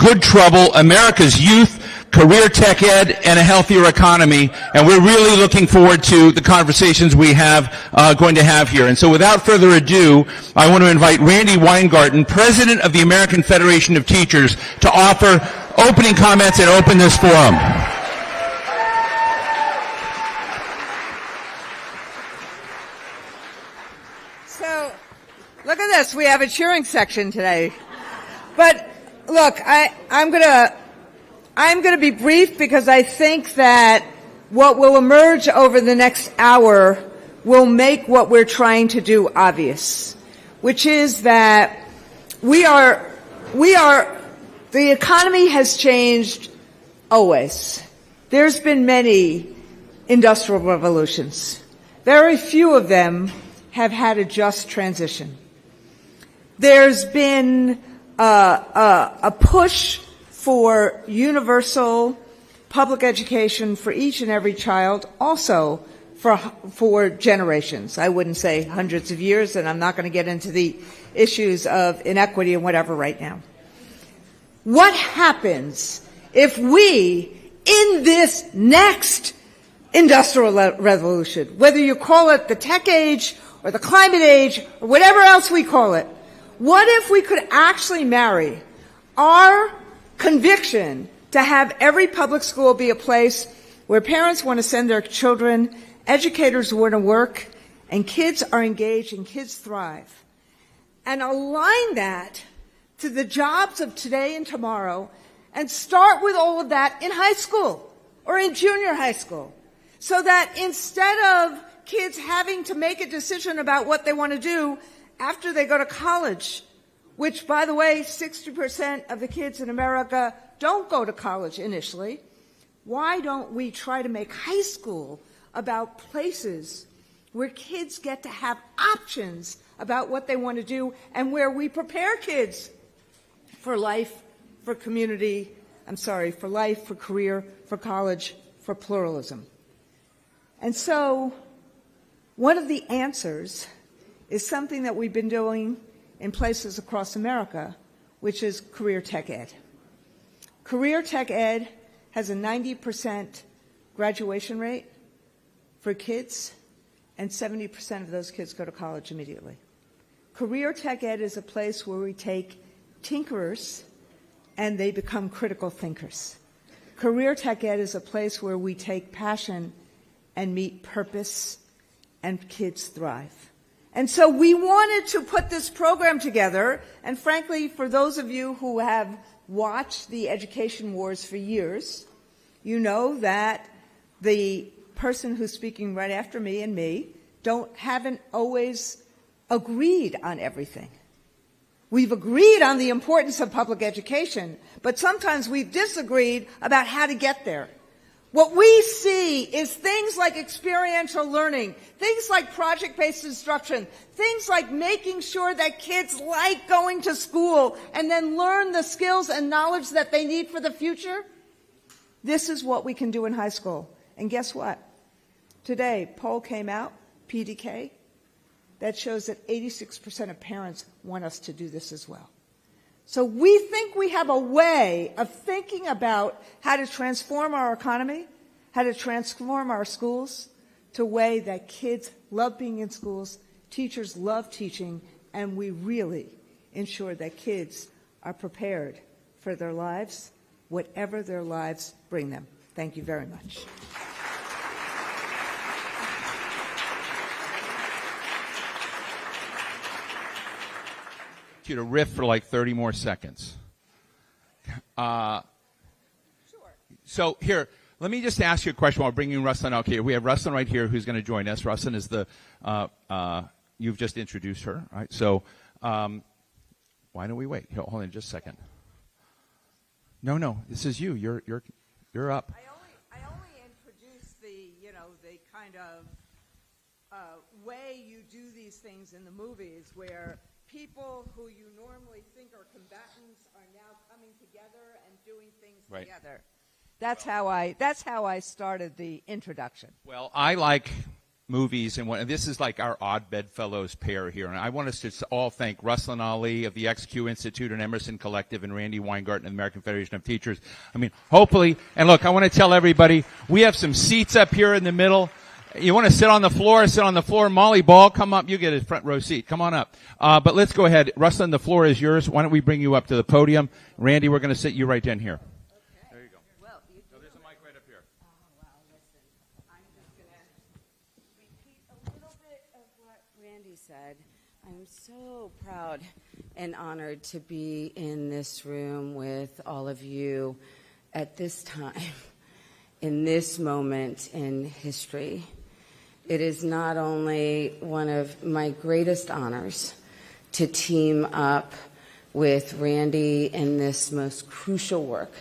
good trouble, America's youth, career tech ed, and a healthier economy. And we're really looking forward to the conversations we have going to have here. And so without further ado, I want to invite Randy Weingarten, President of the American Federation of Teachers, to offer opening comments and open this forum. So, look at this. We have a cheering section today. But look, I'm gonna be brief because I think that what will emerge over the next hour will make what we're trying to do obvious, which is that the economy has changed always. There's been many industrial revolutions. Very few of them have had a just transition. There's been a push for universal public education for each and every child, also for generations. I wouldn't say hundreds of years, and I'm not going to get into the issues of inequity and whatever right now. What happens if we, in this next industrial revolution, whether you call it the tech age or the climate age or whatever else we call it, what if we could actually marry our conviction to have every public school be a place where parents want to send their children, educators want to work, and kids are engaged and kids thrive, and align that to the jobs of today and tomorrow, and start with all of that in high school or in junior high school, so that instead of kids having to make a decision about what they want to do after they go to college, which, by the way, 60% of the kids in America don't go to college initially, why don't we try to make high school about places where kids get to have options about what they want to do, and where we prepare kids for life, for community, for life, for career, for college, for pluralism. And so one of the answers is something that we've been doing in places across America, which is career tech ed. Career tech ed has a 90% graduation rate for kids, and 70% of those kids go to college immediately. Career tech ed is a place where we take tinkerers and they become critical thinkers. Career tech ed is a place where we take passion and meet purpose, and kids thrive. And so we wanted to put this program together, and frankly, for those of you who have watched the education wars for years, you know that the person who's speaking right after me and me haven't always agreed on everything. We've agreed on the importance of public education, but sometimes we've disagreed about how to get there. What we see is things like experiential learning, things like project-based instruction, things like making sure that kids like going to school and then learn the skills and knowledge that they need for the future. This is what we can do in high school. And guess what? Today, poll came out, PDK, that shows that 86% of parents want us to do this as well. So we think we have a way of thinking about how to transform our economy, how to transform our schools to a way that kids love being in schools, teachers love teaching, and we really ensure that kids are prepared for their lives, whatever their lives bring them. Thank you very much. You to riff for like 30 more seconds. Sure. So here, let me just ask you a question while bringing Ruslan out here. We have Ruslan right here who's going to join us. Ruslan is the, you've just introduced her, right? So why don't we wait? Here, hold on just a second. No, this is you. You're up. I only introduced the kind of way you do these things in the movies where people who you normally think are combatants are now coming together and doing things together. That's how I started the introduction. Well, I like movies, and this is like our odd bedfellows pair here. And I want us to all thank Ruslan Ali of the XQ Institute and Emerson Collective and Randy Weingarten of the American Federation of Teachers. I mean, hopefully, and look, I want to tell everybody, we have some seats up here in the middle. You want to sit on the floor, sit on the floor. Molly Ball, come up. You get a front row seat. Come on up. But let's go ahead. Ruslan, the floor is yours. Why don't we bring you up to the podium? Randy, we're going to sit you right in here. There you go. Well, There's a mic right up here. Oh, well, listen. I'm just going to repeat a little bit of what Randy said. I'm so proud and honored to be in this room with all of you at this time, in this moment in history. It is not only one of my greatest honors to team up with Randy in this most crucial work,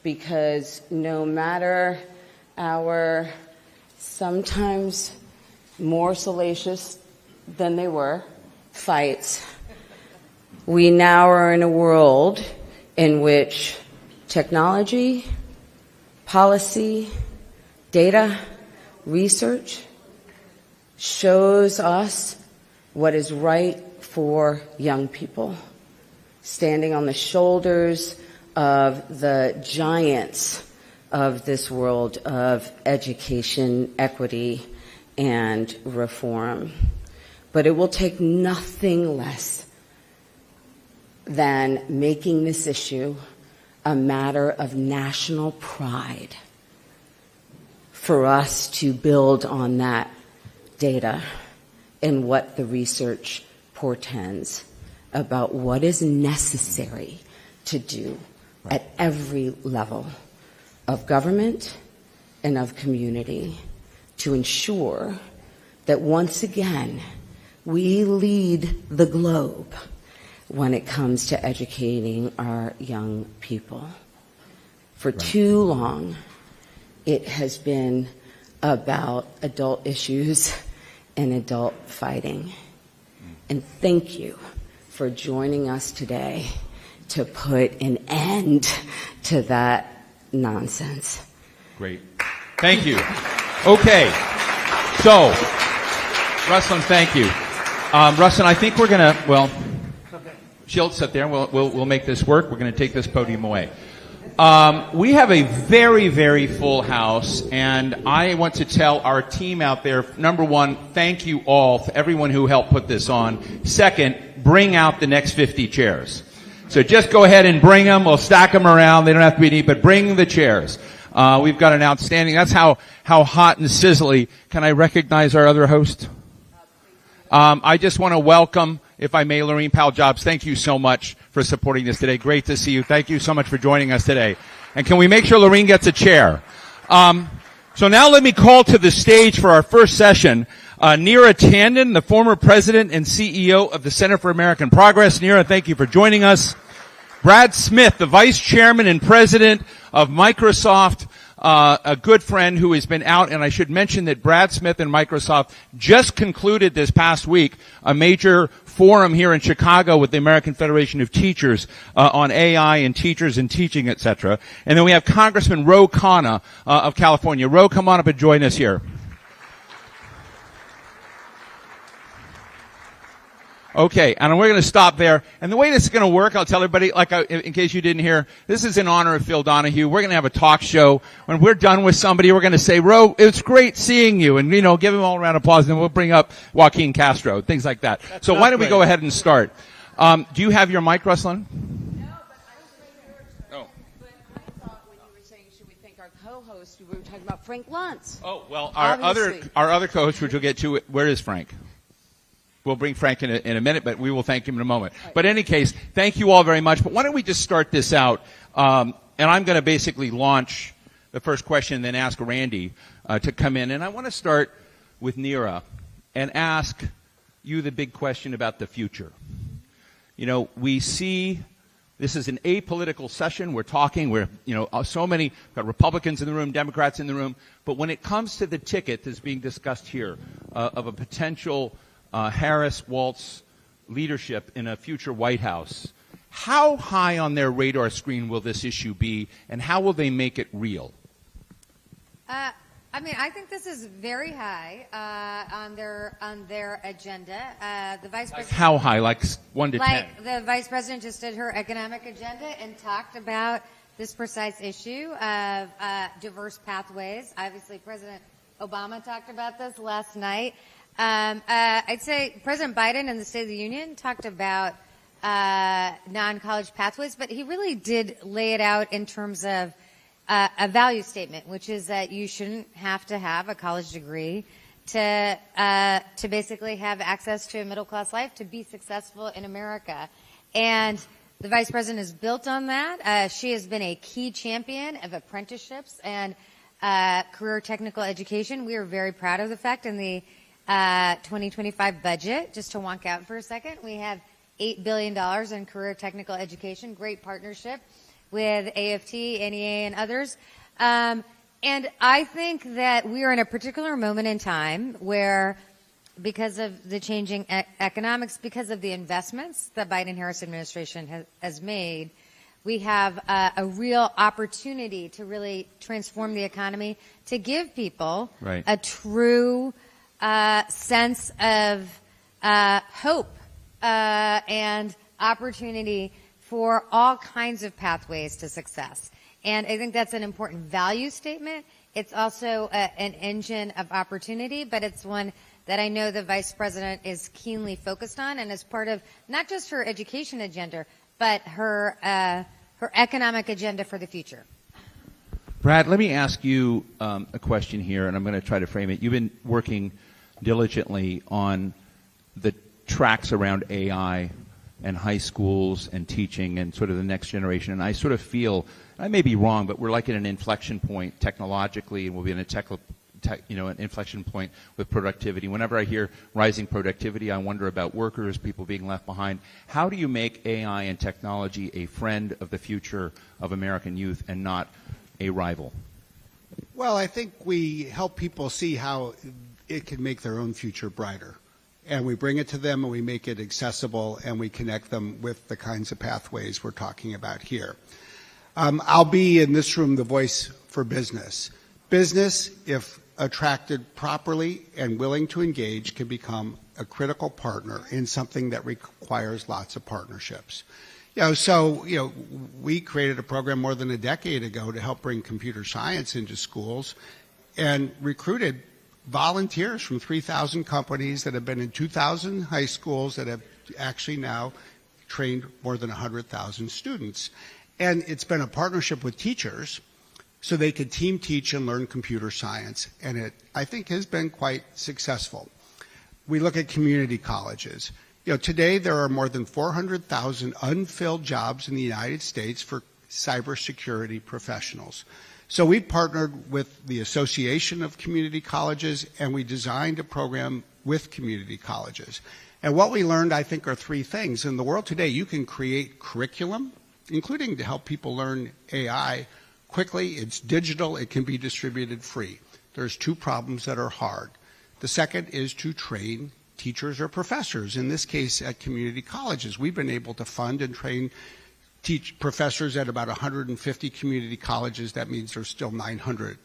because no matter our sometimes more salacious than they were fights, we now are in a world in which technology, policy, data, research shows us what is right for young people, standing on the shoulders of the giants of this world of education, equity, and reform. But it will take nothing less than making this issue a matter of national pride for us to build on that data and what the research portends about what is necessary to do at every level of government and of community to ensure that once again we lead the globe when it comes to educating our young people. For too long, it has been about adult issues and adult fighting. And thank you for joining us today to put an end to that nonsense. Great. Thank you. Okay. So, Ruslan, thank you. Ruslan, I think we're going to, well, she'll sit there and we'll make this work. We're going to take this podium away. We have a very, very full house, and I want to tell our team out there, number one, thank you all, to everyone who helped put this on. Second, bring out the next 50 chairs. So just go ahead and bring them. We'll stack them around. They don't have to be neat, but bring the chairs. We've got an outstanding, that's how hot and sizzly. Can I recognize our other host? I just want to welcome, if I may, Lorene Powell-Jobs. Thank you so much for supporting this today. Great to see you. Thank you so much for joining us today. And can we make sure Lorene gets a chair? So now let me call to the stage for our first session, Neera Tanden, the former president and CEO of the Center for American Progress. Neera, thank you for joining us. Brad Smith, the vice chairman and president of Microsoft, a good friend who has been out, and I should mention that Brad Smith and Microsoft just concluded this past week a major forum here in Chicago with the American Federation of Teachers on AI and teachers and teaching, etc. And then we have Congressman Ro Khanna of California. Ro, come on up and join us here. Okay, and we're going to stop there. And the way this is going to work, I'll tell everybody, in case you didn't hear, this is in honor of Phil Donahue. We're going to have a talk show. When we're done with somebody, we're going to say, Ro, it's great seeing you. And, give him all a round of applause, and then we'll bring up Joaquin Castro, things like that. So why don't we go ahead and start? Do you have your mic, Ruslan? No, but I Oh. But I thought when you were saying, should we thank our co-host, we were talking about Frank Luntz. Oh, well, our other co-host, which we'll get to, where is Frank? We'll bring Frank in a minute, but we will thank him in a moment. Right. But in any case, thank you all very much. But why don't we just start this out? And I'm going to basically launch the first question and then ask Randy to come in. And I want to start with Neera and ask you the big question about the future. We see this is an apolitical session. We're talking. So many got Republicans in the room, Democrats in the room. But when it comes to the ticket that's being discussed here of a potential Harris-Waltz leadership in a future White House, how high on their radar screen will this issue be, and how will they make it real? I mean, I think this is very high on their agenda. The vice president. How high? Like 1 to 10? Like the vice president just did her economic agenda and talked about this precise issue of diverse pathways. Obviously, President Obama talked about this last night. I'd say President Biden in the State of the Union talked about non-college pathways, but he really did lay it out in terms of a value statement, which is that you shouldn't have to have a college degree to basically have access to a middle-class life, to be successful in America. And the vice president has built on that. She has been a key champion of apprenticeships and career technical education. We are very proud of the fact in the 2025 budget, just to wonk out for a second, we have $8 billion in career technical education, great partnership with AFT, NEA, and others. And I think that we are in a particular moment in time where, because of the changing economics, because of the investments the Biden-Harris administration has made, we have a real opportunity to really transform the economy, to give people a true sense of hope and opportunity for all kinds of pathways to success. And I think that's an important value statement. It's also an engine of opportunity, but it's one that I know the vice president is keenly focused on, and as part of not just her education agenda, but her economic agenda for the future. Brad, let me ask you a question here, and I'm going to try to frame it. You've been working diligently on the tracks around AI and high schools and teaching and sort of the next generation. And I sort of feel, I may be wrong, but we're like at an inflection point technologically, and we'll be in an inflection point with productivity. Whenever I hear rising productivity, I wonder about workers, people being left behind. How do you make AI and technology a friend of the future of American youth and not a rival? Well, I think we help people see how it can make their own future brighter. And we bring it to them and we make it accessible and we connect them with the kinds of pathways we're talking about here. I'll be in this room the voice for business. Business, if attracted properly and willing to engage, can become a critical partner in something that requires lots of partnerships. We created a program more than a decade ago to help bring computer science into schools and recruited volunteers from 3,000 companies that have been in 2,000 high schools that have actually now trained more than 100,000 students. And it's been a partnership with teachers so they could team teach and learn computer science. And it, I think, has been quite successful. We look at community colleges. Today there are more than 400,000 unfilled jobs in the United States for cybersecurity professionals. So we partnered with the Association of Community Colleges, and we designed a program with community colleges. And what we learned, I think, are three things. In the world today, you can create curriculum, including to help people learn AI quickly. It's digital. It can be distributed free. There's two problems that are hard. The second is to train teachers or professors. In this case, at community colleges, we've been able to fund and train professors at about 150 community colleges. That means there's still 900.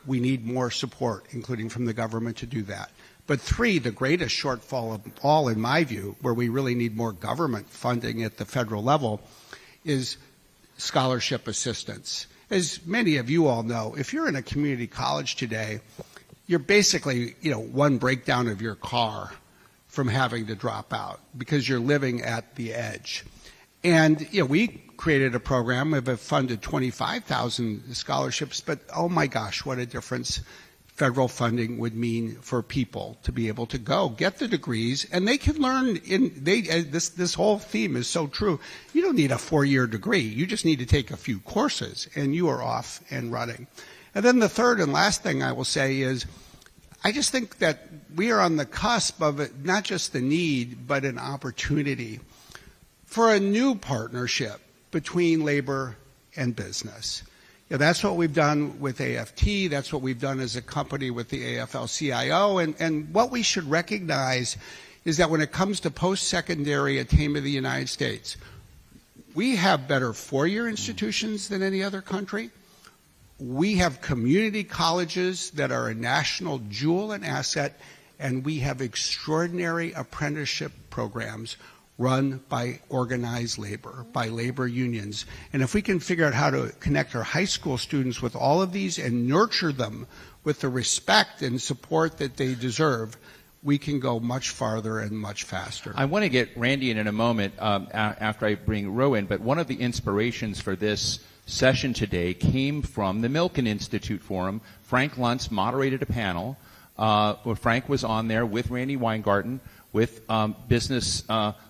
We need more support, including from the government, to do that. But three, the greatest shortfall of all, in my view, where we really need more government funding at the federal level, is scholarship assistance. As many of you all know, if you're in a community college today, you're basically, one breakdown of your car from having to drop out because you're living at the edge. And, we created a program. We've funded 25,000 scholarships, but oh my gosh, what a difference federal funding would mean for people to be able to go get the degrees, and they can learn this whole theme is so true. You don't need a 4-year degree. You just need to take a few courses and you are off and running. And then the third and last thing I will say is I just think that we are on the cusp of not just the need, but an opportunity for a new partnership between labor and business. That's what we've done with AFT. That's what we've done as a company with the AFL-CIO. And what we should recognize is that when it comes to post-secondary attainment of the United States, we have better 4-year institutions than any other country. We have community colleges that are a national jewel and asset, and we have extraordinary apprenticeship programs run by organized labor, by labor unions. And if we can figure out how to connect our high school students with all of these and nurture them with the respect and support that they deserve, we can go much farther and much faster. I want to get Randy in a moment after I bring Roe in, but one of the inspirations for this session today came from the Milken Institute Forum. Frank Luntz moderated a panel where Frank was on there with Randy Weingarten, with business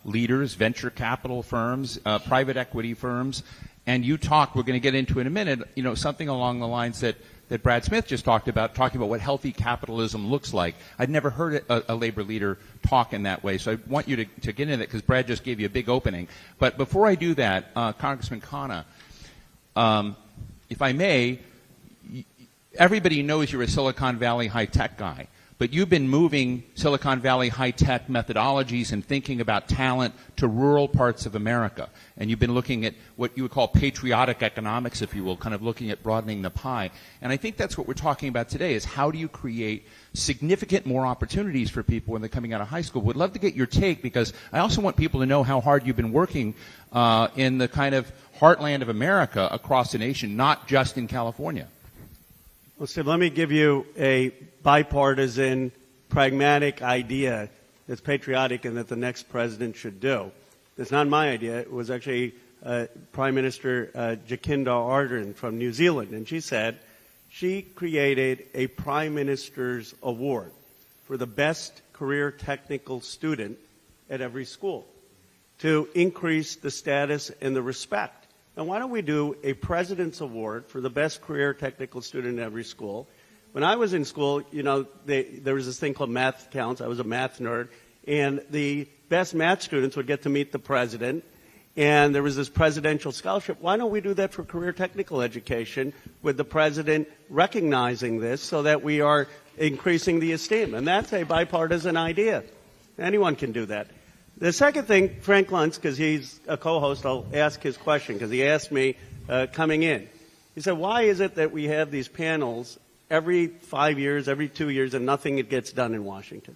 leaders, venture capital firms, private equity firms, and you talked, we're going to get into in a minute, something along the lines that Brad Smith just talked about, talking about what healthy capitalism looks like. I'd never heard a labor leader talk in that way, so I want you to get into that because Brad just gave you a big opening. But before I do that, Congressman Khanna, if I may, everybody knows you're a Silicon Valley high-tech guy, but you've been moving Silicon Valley high-tech methodologies and thinking about talent to rural parts of America. And you've been looking at what you would call patriotic economics, if you will, kind of looking at broadening the pie. And I think that's what we're talking about today, is how do you create significant more opportunities for people when they're coming out of high school. Would love to get your take, because I also want people to know how hard you've been working in the kind of heartland of America across the nation, not just in California. Well, Steve, let me give you a bipartisan, pragmatic idea that's patriotic and that the next president should do. It's not my idea. It was actually Prime Minister Jacinda Ardern from New Zealand, and she said she created a Prime Minister's Award for the best career technical student at every school to increase the status and the respect. Now, why don't we do a President's Award for the best career technical student in every school? When I was in school, there was this thing called Math Counts. I was a math nerd. And the best math students would get to meet the president. And there was this presidential scholarship. Why don't we do that for career technical education with the president recognizing this so that we are increasing the esteem? And that's a bipartisan idea. Anyone can do that. The second thing, Frank Luntz, because he's a co-host, I'll ask his question, because he asked me coming in. He said, why is it that we have these panels every 5 years, every 2 years, and nothing gets done in Washington?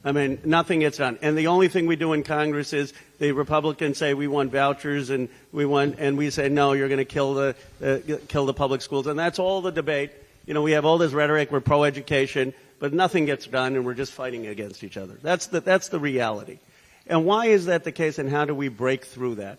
I mean, nothing gets done. And the only thing we do in Congress is the Republicans say we want vouchers, and we say, no, you're going to kill the public schools. And that's all the debate. We have all this rhetoric, we're pro-education, but nothing gets done, and we're just fighting against each other. That's the reality. And why is that the case, and how do we break through that?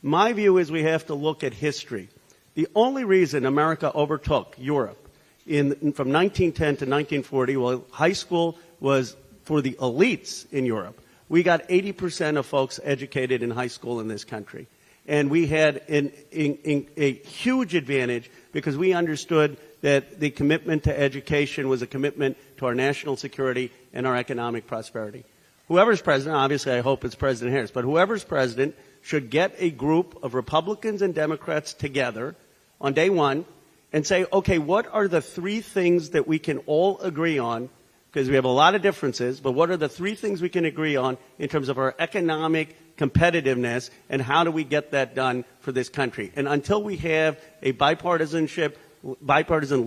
My view is we have to look at history. The only reason America overtook Europe from 1910 to 1940, well, high school was for the elites in Europe. We got 80% of folks educated in high school in this country. And we had a huge advantage because we understood that the commitment to education was a commitment to our national security and our economic prosperity. Whoever's president, obviously I hope it's President Harris, but whoever's president should get a group of Republicans and Democrats together on day one and say, okay, what are the three things that we can all agree on? Because we have a lot of differences, but what are the three things we can agree on in terms of our economic competitiveness, and how do we get that done for this country? And until we have a bipartisan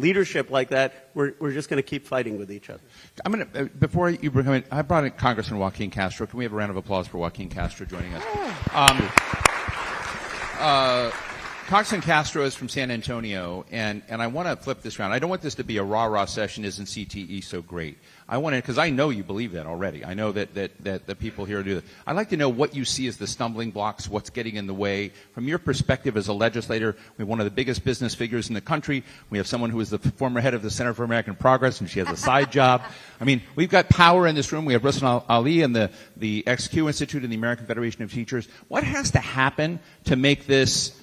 leadership like that, we're just going to keep fighting with each other. I'm going to, before you bring him in, I brought in Congressman Joaquin Castro. Can we have a round of applause for Joaquin Castro joining us? Congressman Castro is from San Antonio, and I want to flip this around. I don't want this to be a rah-rah session, isn't CTE so great? I want to, because I know you believe that already. I know that the people here do that. I'd like to know what you see as the stumbling blocks, what's getting in the way. From your perspective as a legislator, we have one of the biggest business figures in the country. We have someone who is the former head of the Center for American Progress, and she has a side job. I mean, we've got power in this room. We have Ruslan Ali and the XQ Institute and the American Federation of Teachers. What has to happen to make this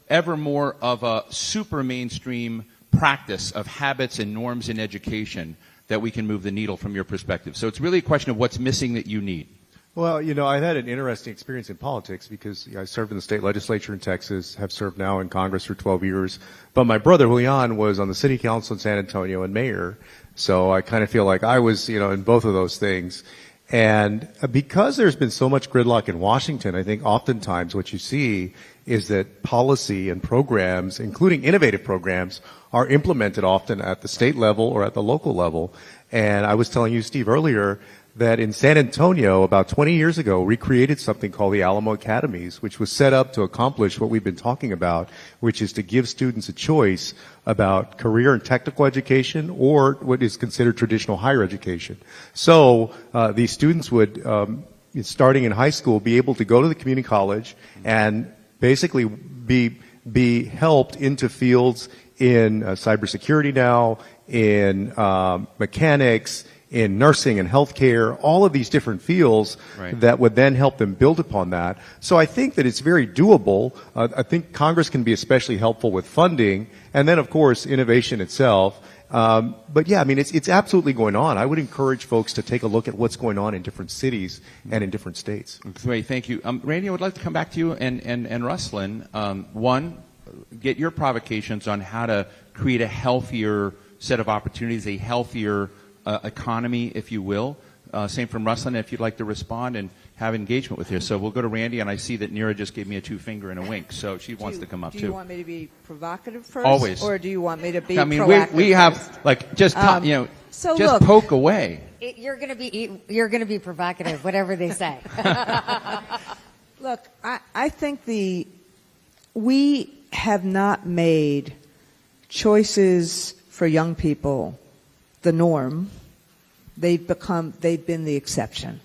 ever more of a super mainstream practice of habits and norms in education that we can move the needle from your perspective? So it's really a question of what's missing that you need. Well, I've had an interesting experience in politics because I served in the state legislature in Texas, have served now in Congress for 12 years. But my brother, Julian, was on the city council in San Antonio and mayor. So I kind of feel like I was, in both of those things. And because there's been so much gridlock in Washington, I think oftentimes what you see is that policy and programs, including innovative programs, are implemented often at the state level or at the local level. And I was telling you, Steve, earlier that in San Antonio, about 20 years ago, we created something called the Alamo Academies, which was set up to accomplish what we've been talking about, which is to give students a choice about career and technical education or what is considered traditional higher education. So these students would, starting in high school, be able to go to the community college and basically be helped into fields in cybersecurity now, in mechanics, in nursing and healthcare, all of these different fields that would then help them build upon that. So I think that it's very doable. I think Congress can be especially helpful with funding, and then, of course, innovation itself. But yeah, I mean, it's absolutely going on. I would encourage folks to take a look at what's going on in different cities and in different states. Great, thank you. Randy, I would like to come back to you and Ruslan. One, get your provocations on how to create a healthier set of opportunities, a healthier economy, if you will. Same from Ruslan, if you'd like to respond and have engagement with you. So we'll go to Randy, and I see that Neera just gave me a 2-finger and a wink, so she wants to come up too. Do you want me to be provocative first? Always. Or do you want me to be we proactive have, first? like, just, so just look, poke away. You're going to be provocative, whatever they say. Look, I think we have not made choices for young people the norm. They've been the exception.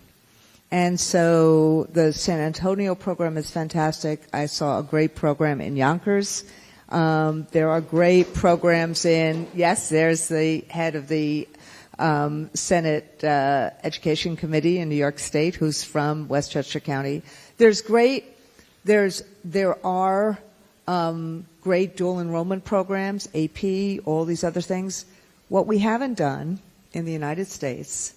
And so the San Antonio program is fantastic. I saw a great program in Yonkers. There are great programs there's the head of the Senate Education Committee in New York State who's from Westchester County. There are great dual enrollment programs, AP, all these other things. What we haven't done in the United States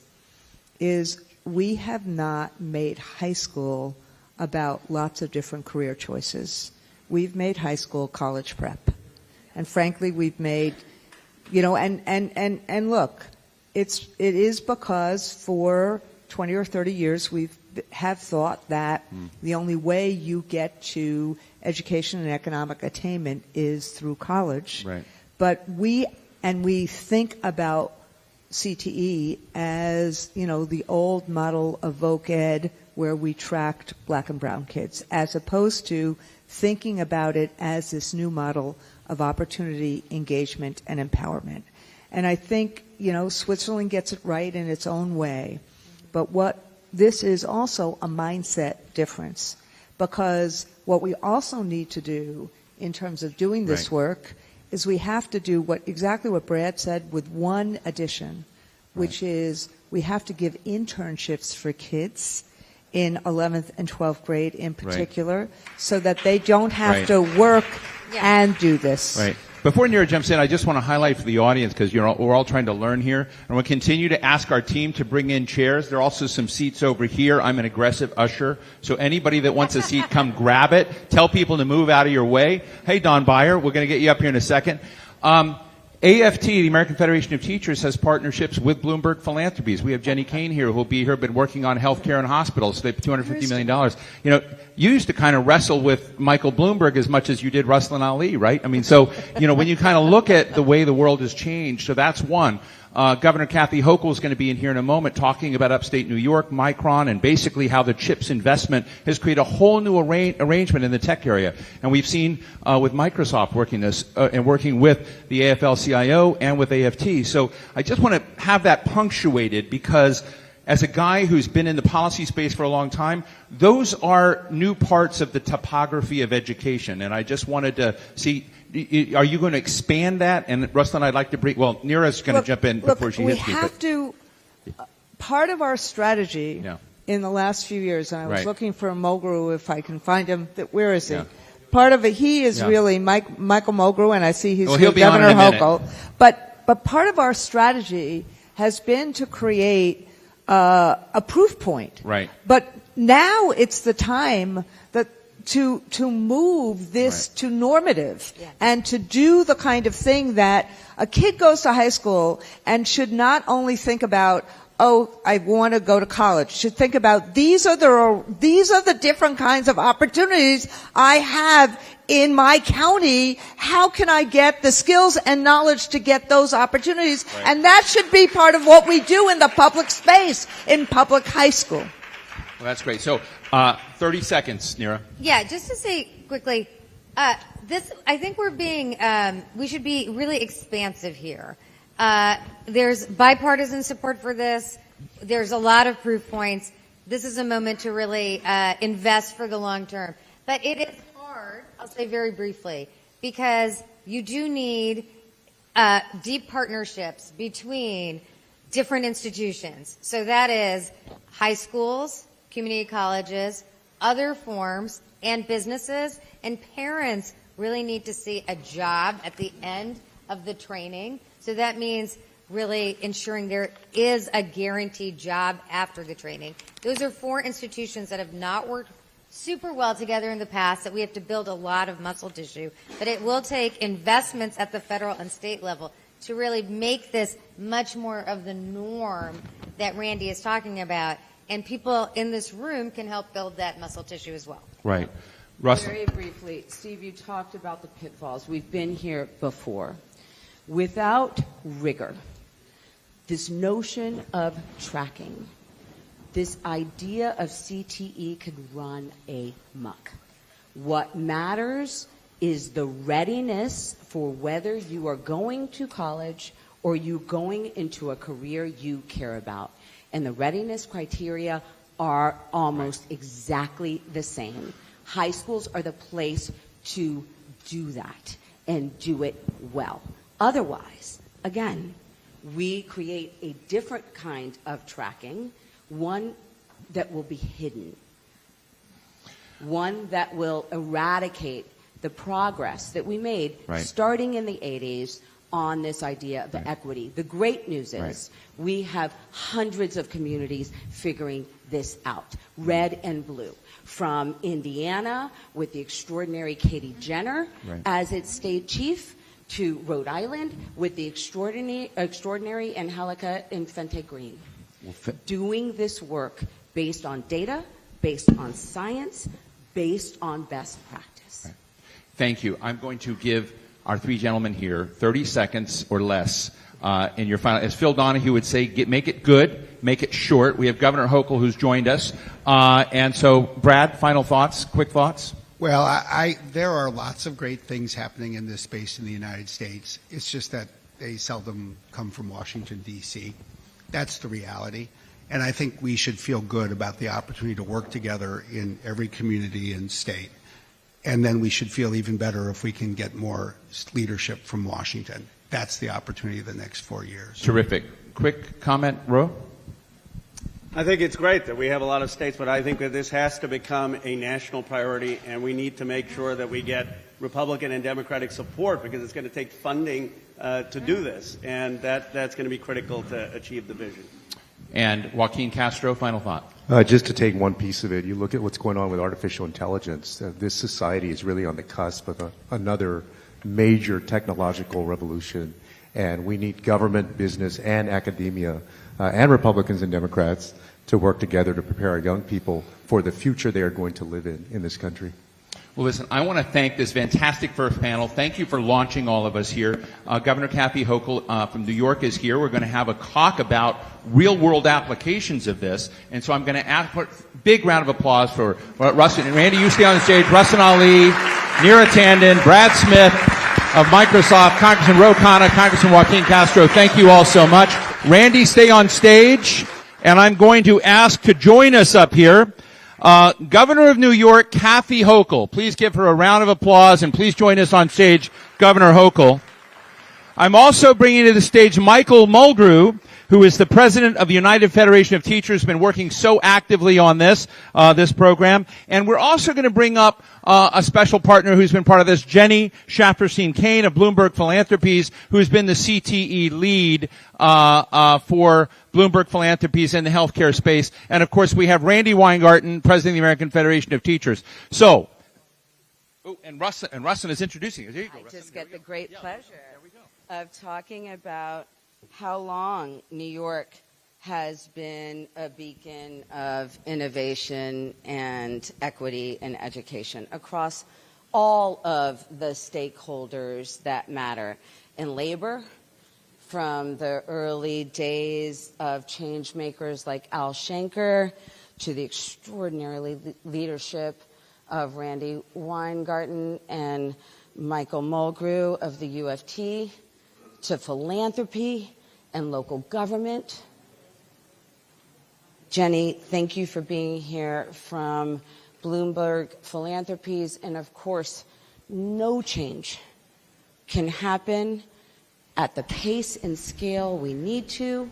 is we have not made high school about lots of different career choices. We've made high school college prep. And frankly, we've made, and look, it is because for 20 or 30 years we have thought that the only way you get to education and economic attainment is through college. Right. But we think about CTE as, the old model of voc ed where we tracked black and brown kids, as opposed to thinking about it as this new model of opportunity, engagement, and empowerment. And I think, Switzerland gets it right in its own way. But this is also a mindset difference, because what we also need to do in terms of doing this work is we have to do exactly what Brad said, with one addition, which is we have to give internships for kids in 11th and 12th grade in particular, so that they don't have to work and do this. Right. Before Neera jumps in, I just want to highlight for the audience, because we're all trying to learn here, and we'll continue to ask our team to bring in chairs. There are also some seats over here. I'm an aggressive usher, so anybody that wants a seat, come grab it. Tell people to move out of your way. Hey, Don Beyer, we're going to get you up here in a second. AFT, the American Federation of Teachers, has partnerships with Bloomberg Philanthropies. We have Jenny Kane here, who will be here, been working on healthcare and hospitals. So they have $250 million. You used to kind of wrestle with Michael Bloomberg as much as you did Ruslan Ali, right? I mean, so, when you kind of look at the way the world has changed, so that's one. Governor Kathy Hochul is going to be in here in a moment talking about upstate New York, Micron, and basically how the CHIPS investment has created a whole new arrangement in the tech area. And we've seen with Microsoft working this and working with the AFL-CIO and with AFT. So I just want to have that punctuated, because as a guy who's been in the policy space for a long time, those are new parts of the topography of education. And I just wanted to see, are you going to expand that? And Ruslan, I'd like to bring, Neera's going to jump in before she hits me. Part of our strategy in the last few years, and I was looking for Mulgrew, if I can find him, where is he? Yeah. Part of it, he is really Michael Mulgrew, and I see he's with Governor Hochul. But part of our strategy has been to create a proof point. Right. But now it's the time to move this to normative and to do the kind of thing that a kid goes to high school and should not only think about, oh, I want to go to college, should think about these are the different kinds of opportunities I have in my county. How can I get the skills and knowledge to get those opportunities? Right. And that should be part of what we do in the public space, in public high school. Well, that's great. So, 30 seconds, Neera. Yeah, just to say quickly, I think we should be really expansive here. There's bipartisan support for this. There's a lot of proof points. This is a moment to really invest for the long term. But it is hard, I'll say very briefly, because you do need deep partnerships between different institutions. So that is high schools, community colleges, other forms, and businesses. And parents really need to see a job at the end of the training. So that means really ensuring there is a guaranteed job after the training. Those are 4 institutions that have not worked super well together in the past, that we have to build a lot of muscle tissue. But it will take investments at the federal and state level to really make this much more of the norm that Randy is talking about. And people in this room can help build that muscle tissue as well. Right. Russell. Very briefly, Steve, you talked about the pitfalls. We've been here before. Without rigor, this notion of tracking, this idea of CTE could run amok. What matters is the readiness for whether you are going to college or you going into a career you care about. And the readiness criteria are almost exactly the same. High schools are the place to do that and do it well. Otherwise, again, we create a different kind of tracking, one that will be hidden, one that will eradicate the progress that we made starting in the 80s on this idea of equity. The great news is we have hundreds of communities figuring this out, red and blue. From Indiana with the extraordinary Katie Jenner as its state chief, to Rhode Island with the extraordinary Angelica Infante Green. Doing this work based on data, based on science, based on best practice. Thank you. I'm going to give our 3 gentlemen here 30 seconds or less in your final. As Phil Donahue would say, make it good, make it short. We have Governor Hochul who's joined us. And so, Brad, final thoughts, quick thoughts? Well, there are lots of great things happening in this space in the United States. It's just that they seldom come from Washington, D.C. That's the reality. And I think we should feel good about the opportunity to work together in every community and state. And then we should feel even better if we can get more leadership from Washington. That's the opportunity of the next 4 years. Terrific. Quick comment, Ro? I think it's great that we have a lot of states, but I think that this has to become a national priority, and we need to make sure that we get Republican and Democratic support, because it's going to take funding to do this, and that's going to be critical to achieve the vision. And Joaquin Castro, final thought. Just to take one piece of it, you look at what's going on with artificial intelligence. This society is really on the cusp of another major technological revolution, and we need government, business, and academia, and Republicans and Democrats to work together to prepare our young people for the future they are going to live in this country. Well, listen, I want to thank this fantastic first panel. Thank you for launching all of us here. Governor Kathy Hochul from New York is here. We're going to have a talk about real-world applications of this. And so I'm going to ask for a big round of applause for Russ. And Randy, you stay on the stage. Russ Ali, Neera Tanden, Brad Smith of Microsoft, Congressman Ro Khanna, Congressman Joaquin Castro. Thank you all so much. Randy, stay on stage. And I'm going to ask to join us up here Governor of New York, Kathy Hochul. Please give her a round of applause, and please join us on stage, Governor Hochul. I'm also bringing to the stage Michael Mulgrew, who is the president of the United Federation of Teachers, been working so actively on this program. And we're also going to bring up a special partner who's been part of this, Jenny Shafferstein-Kane of Bloomberg Philanthropies, who's been the CTE lead for Bloomberg Philanthropies in the healthcare space. And of course, we have Randy Weingarten, president of the American Federation of Teachers. So, and Rustin is introducing us. Here you go, I Rustin. just get the great pleasure of talking about how long New York has been a beacon of innovation and equity and education across all of the stakeholders that matter in labor, from the early days of change makers like Al Shanker to the extraordinary leadership of Randy Weingarten and Michael Mulgrew of the UFT, to philanthropy and local government. Jenny, thank you for being here from Bloomberg Philanthropies. And of course, no change can happen at the pace and scale we need to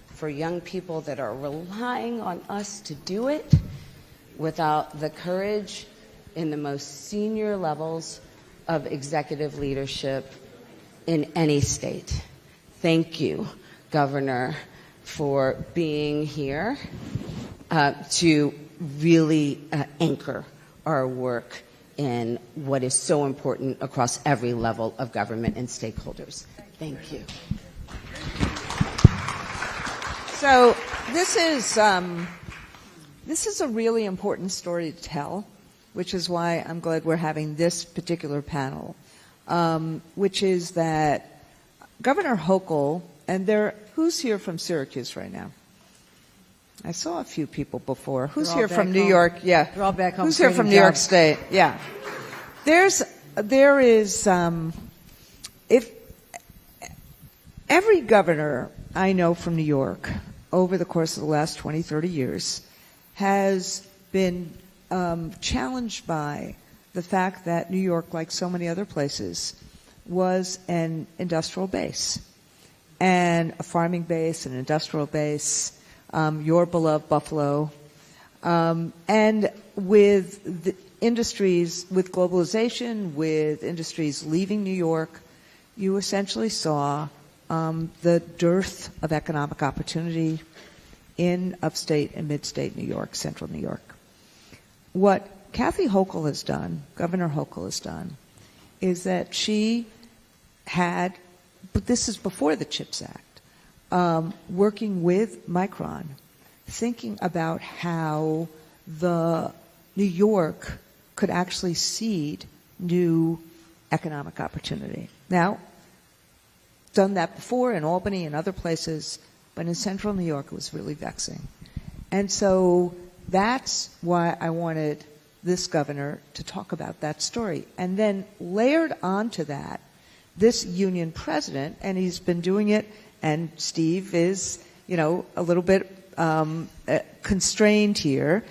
for young people that are relying on us to do it without the courage in the most senior levels of executive leadership in any state. Thank you, Governor, for being here to really anchor our work in what is so important across every level of government and stakeholders. Thank you. So this is a really important story to tell, which is why I'm glad we're having this particular panel, which is that Governor Hochul, and who's here from Syracuse right now? I saw a few people before. Who's here from New York? Yeah. They're all back home. Who's here from New York State? Yeah. There is, if every governor I know from New York over the course of the last 20, 30 years has been challenged by the fact that New York, like so many other places, was an industrial base and a farming base, an industrial base, your beloved Buffalo. And with the industries, with globalization, with industries leaving New York, you essentially saw the dearth of economic opportunity in upstate and midstate New York, central New York. What Kathy Hochul has done, Governor Hochul has done, is that she had, but this is before the CHIPS Act, working with Micron, thinking about how the New York could actually seed new economic opportunity. Now, done that before in Albany and other places, but in central New York it was really vexing. And so that's why I wanted this governor to talk about that story. And then layered onto that, this union president, and he's been doing it, and Steve is, a little bit constrained here.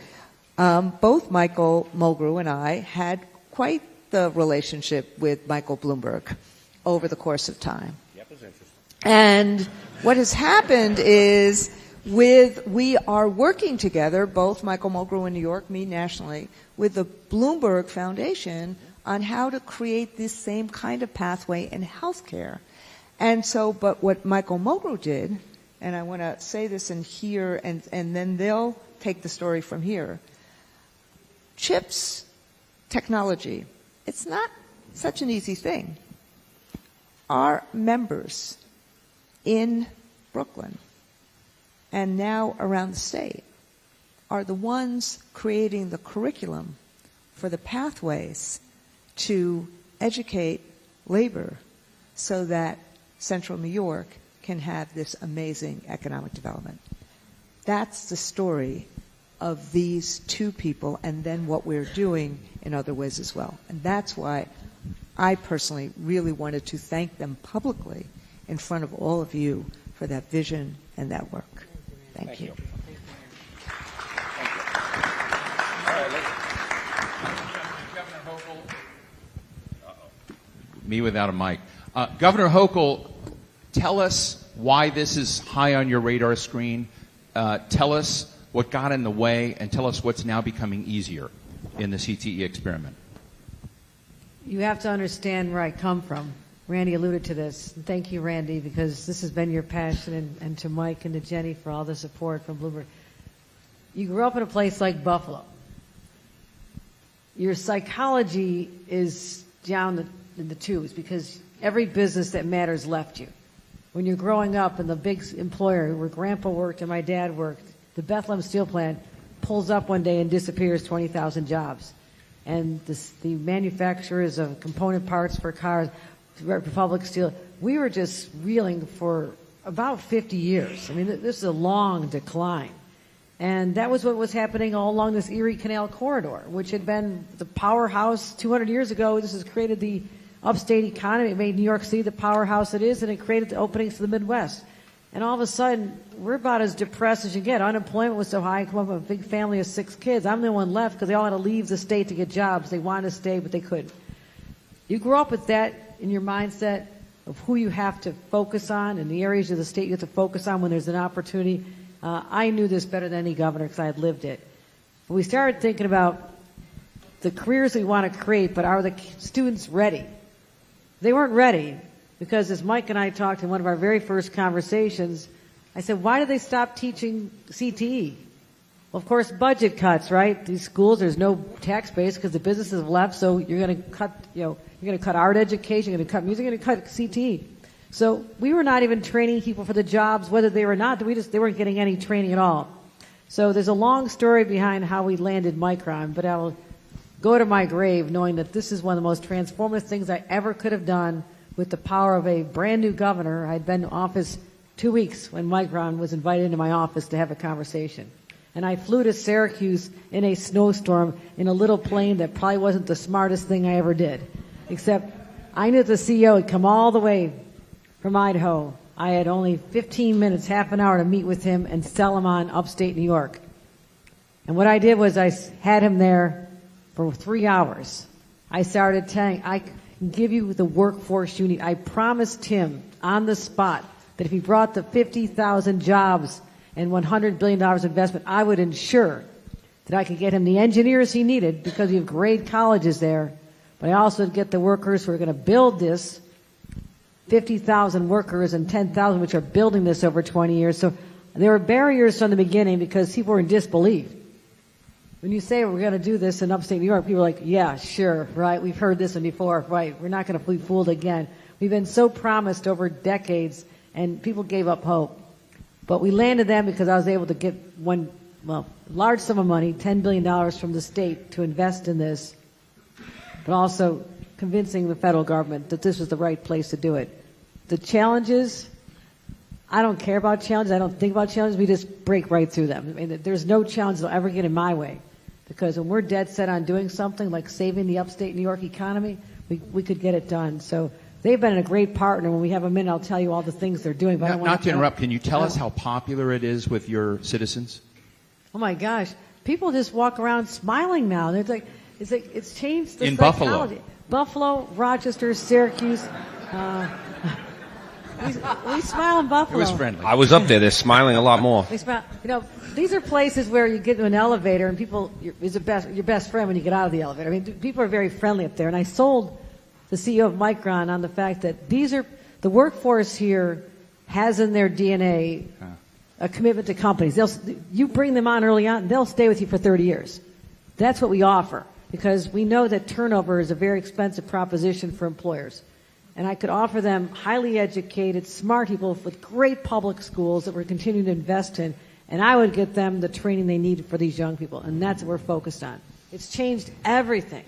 Both Michael Mulgrew and I had quite the relationship with Michael Bloomberg over the course of time. Yep, it was interesting. And what has happened is we are working together, both Michael Mulgrew in New York, me nationally, with the Bloomberg Foundation on how to create this same kind of pathway in healthcare. And so, but what Michael Mulgrew did, and I want to say this in here, and then they'll take the story from here. CHIPS technology, it's not such an easy thing. Our members in Brooklyn and now around the state are the ones creating the curriculum for the pathways to educate labor so that central New York can have this amazing economic development. That's the story of these two people, and then what we're doing in other ways as well. And that's why I personally really wanted to thank them publicly in front of all of you for that vision and that work. Thank you. Me without a mic. Governor Hochul, tell us why this is high on your radar screen. Tell us what got in the way, and tell us what's now becoming easier in the CTE experiment. You have to understand where I come from. Randy alluded to this. Thank you, Randy, because this has been your passion, and to Mike and to Jenny for all the support from Bloomberg. You grew up in a place like Buffalo. Your psychology is down in the tubes because every business that matters left you. when you're growing up and the big employer where Grandpa worked and my dad worked, the Bethlehem Steel Plant pulls up one day and disappears 20,000 jobs. And the manufacturers of component parts for cars, Republic Steel, we were just reeling for about 50 years. I mean, this is a long decline. And that was what was happening all along this Erie Canal corridor, which had been the powerhouse 200 years ago. This has created the upstate economy. It made New York City the powerhouse it is, and it created the openings to the Midwest. And all of a sudden, we're about as depressed as you get. Unemployment was so high. I come up with a big family of 6 kids. I'm the one left because they all had to leave the state to get jobs. They wanted to stay, but they couldn't. You grow up with that in your mindset of who you have to focus on and the areas of the state you have to focus on when there's an opportunity. I knew this better than any governor because I had lived it. But we started thinking about the careers we want to create, but are the students ready? They weren't ready because as Mike and I talked in one of our very first conversations, I said, why did they stop teaching CTE? Well, of course, budget cuts, right? These schools, there's no tax base because the businesses have left, so you're going to cut, you're going to cut art education, you're going to cut music, you're going to cut CTE. So we were not even training people for the jobs, whether they were not. They weren't getting any training at all. So there's a long story behind how we landed Micron, but I'll go to my grave knowing that this is one of the most transformative things I ever could have done with the power of a brand new governor. I'd been in office 2 weeks when Micron was invited into my office to have a conversation. And I flew to Syracuse in a snowstorm in a little plane that probably wasn't the smartest thing I ever did. Except I knew the CEO had come all the way from Idaho. I had only 15 minutes, half an hour to meet with him and sell him on upstate New York. And what I did was I had him there for 3 hours. I started telling, I can give you the workforce you need. I promised him on the spot that if he brought the 50,000 jobs and $100 billion investment, I would ensure that I could get him the engineers he needed because we have great colleges there. But I also would get the workers who are going to build this, 50,000 workers and 10,000 which are building this over 20 years. So there were barriers from the beginning because people were in disbelief. When you say we're going to do this in upstate New York, people are like, yeah, sure, right, we've heard this one before, right, we're not going to be fooled again. We've been so promised over decades, and people gave up hope. But we landed them because I was able to get large sum of money, $10 billion from the state to invest in this, but also convincing the federal government that this was the right place to do it. The challenges, I don't care about challenges. I don't think about challenges. We just break right through them. I mean, there's no challenge that'll ever get in my way. Because when we're dead set on doing something like saving the upstate New York economy, we could get it done. So they've been a great partner. When we have a minute, I'll tell you all the things they're doing. But I don't not to interrupt, can you tell us how popular it is with your citizens? Oh my gosh, people just walk around smiling now. They're like, it's changed the in psychology. Buffalo, Rochester, Syracuse. We smile in Buffalo. It was friendly. I was up there. They're smiling a lot more. We smile. These are places where you get to an elevator and people is your best friend when you get out of the elevator. I mean, people are very friendly up there. And I sold the CEO of Micron on the fact that the workforce here has in their DNA a commitment to companies. You bring them on early on, they'll stay with you for 30 years. That's what we offer because we know that turnover is a very expensive proposition for employers. And I could offer them highly educated, smart people with great public schools that we're continuing to invest in, and I would get them the training they need for these young people, and that's what we're focused on. It's changed everything,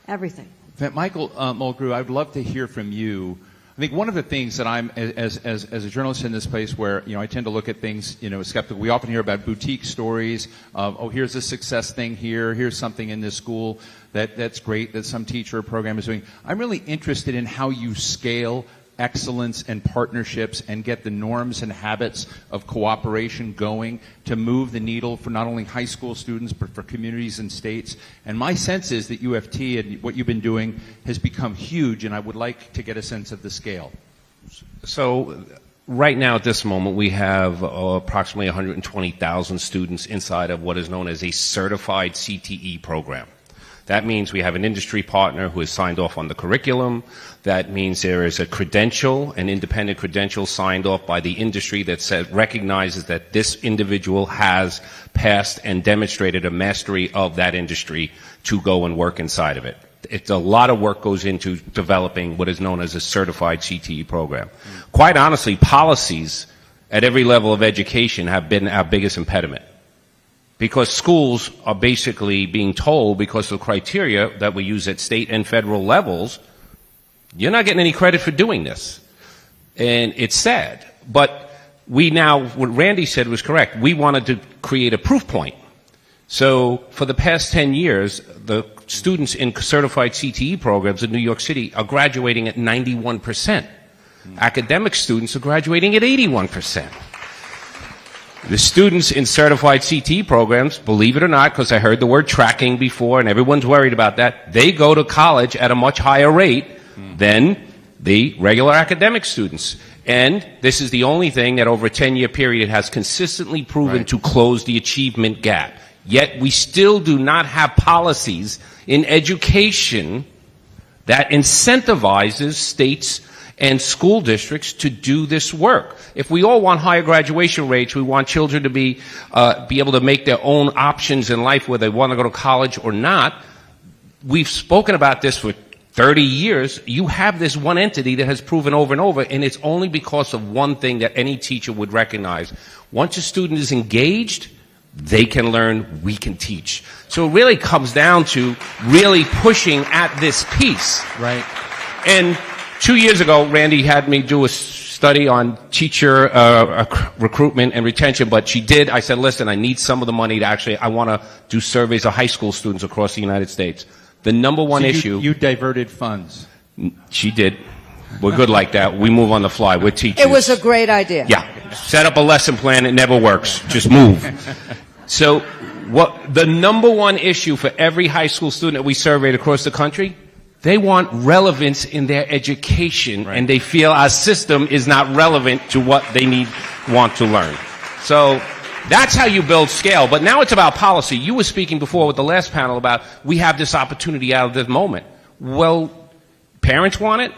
everything. Michael Mulgrew, I'd love to hear from you. I think one of the things that I'm, as a journalist in this place where, I tend to look at things, skeptical. We often hear about boutique stories of, here's a success thing here, here's something in this school that's great that some teacher or program is doing. I'm really interested in how you scale excellence and partnerships and get the norms and habits of cooperation going to move the needle for not only high school students but for communities and states. And my sense is that UFT and what you've been doing has become huge, and I would like to get a sense of the scale. So right now at this moment we have approximately 120,000 students inside of what is known as a certified CTE program. That means we have an industry partner who has signed off on the curriculum. That means there is a credential, an independent credential signed off by the industry that recognizes that this individual has passed and demonstrated a mastery of that industry to go and work inside of it. It's a lot of work goes into developing what is known as a certified CTE program. Quite honestly, policies at every level of education have been our biggest impediment. Because schools are basically being told, because of the criteria that we use at state and federal levels, you're not getting any credit for doing this. And it's sad. But we now, what Randy said was correct. We wanted to create a proof point. So for the past 10 years, the students in certified CTE programs in New York City are graduating at 91%. Academic students are graduating at 81%. The students in certified CTE programs, believe it or not, because I heard the word tracking before and everyone's worried about that, they go to college at a much higher rate than the regular academic students. And this is the only thing that over a 10-year period has consistently proven to close the achievement gap. Yet we still do not have policies in education that incentivizes states and school districts to do this work. If we all want higher graduation rates, we want children to be able to make their own options in life, whether they want to go to college or not. We've spoken about this for 30 years. You have this one entity that has proven over and over, and it's only because of one thing that any teacher would recognize. Once a student is engaged, they can learn, we can teach. So it really comes down to really pushing at this piece. Right. And 2 years ago, Randy had me do a study on teacher recruitment and retention, but I said, listen, I need some of the money to I want to do surveys of high school students across the United States. The number one issue... You diverted funds. She did. We're good like that. We move on the fly. We're teachers. It was a great idea. Yeah. Set up a lesson plan. It never works. Just move. So the number one issue for every high school student that we surveyed across the country, they want relevance in their education, and they feel our system is not relevant to what they want to learn. So that's how you build scale. But now it's about policy. You were speaking before with the last panel about we have this opportunity out of this moment. Well, parents want it.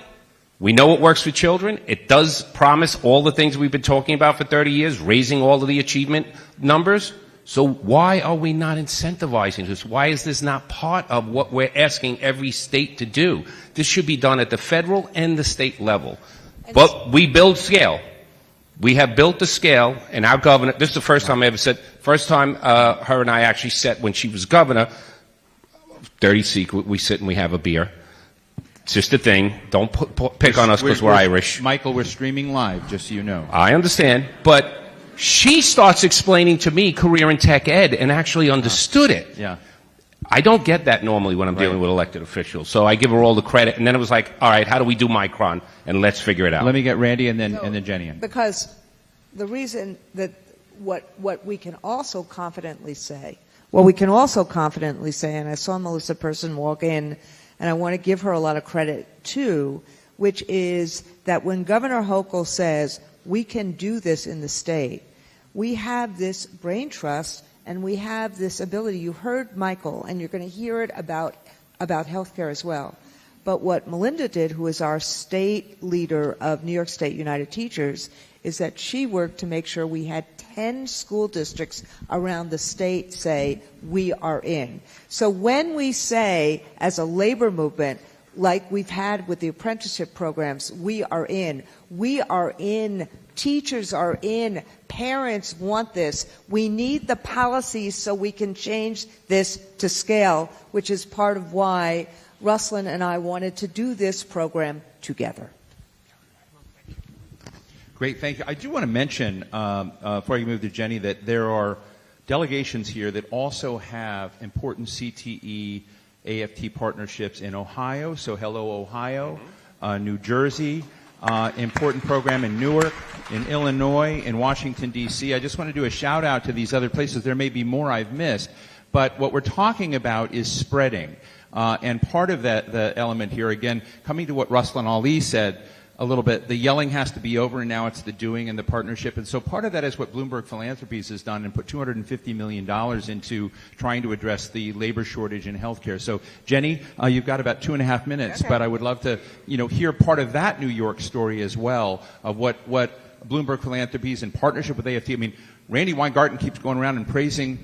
We know it works for children. It does promise all the things we've been talking about for 30 years, raising all of the achievement numbers. So why are we not incentivizing this? Why is this not part of what we're asking every state to do? This should be done at the federal and the state level. But we build scale. We have built the scale, and our governor, this is the first time I ever said, first time her and I actually sat when she was governor, dirty secret, we sit and we have a beer. It's just a thing. Don't pick on us because we're Irish. Michael, we're streaming live, just so you know. I understand, but she starts explaining to me career in tech ed and actually understood it. Yeah. I don't get that normally when I'm dealing with elected officials, so I give her all the credit, and then it was like, all right, how do we do Micron, and let's figure it out. Let me get Randy and then Jenny in. Because the reason that what we can also confidently say, and I saw Melissa Person walk in, and I want to give her a lot of credit too, which is that when Governor Hochul says, we can do this in the state, we have this brain trust and we have this ability. You heard Michael, and you're going to hear it about healthcare as well. But what Melinda did, who is our state leader of New York State United Teachers, is that she worked to make sure we had 10 school districts around the state say, we are in. So when we say, as a labor movement, like we've had with the apprenticeship programs, we are in, teachers are in, parents want this. We need the policies so we can change this to scale, which is part of why Ruslan and I wanted to do this program together. Great, thank you. I do want to mention, before you move to Jenny, that there are delegations here that also have important CTE AFT partnerships in Ohio, so hello Ohio, New Jersey, important program in Newark, in Illinois, in Washington, D.C. I just want to do a shout out to these other places. There may be more I've missed, but what we're talking about is spreading. And part of that, the element here, again, coming to what Ruslan Ali said a little bit, the yelling has to be over, and now it's the doing and the partnership. And so part of that is what Bloomberg Philanthropies has done and put $250 million into trying to address the labor shortage in healthcare. So, Jenny, you've got about 2.5 minutes, but I would love to, hear part of that New York story as well, of what Bloomberg Philanthropies in partnership with AFT. I mean, Randy Weingarten keeps going around and praising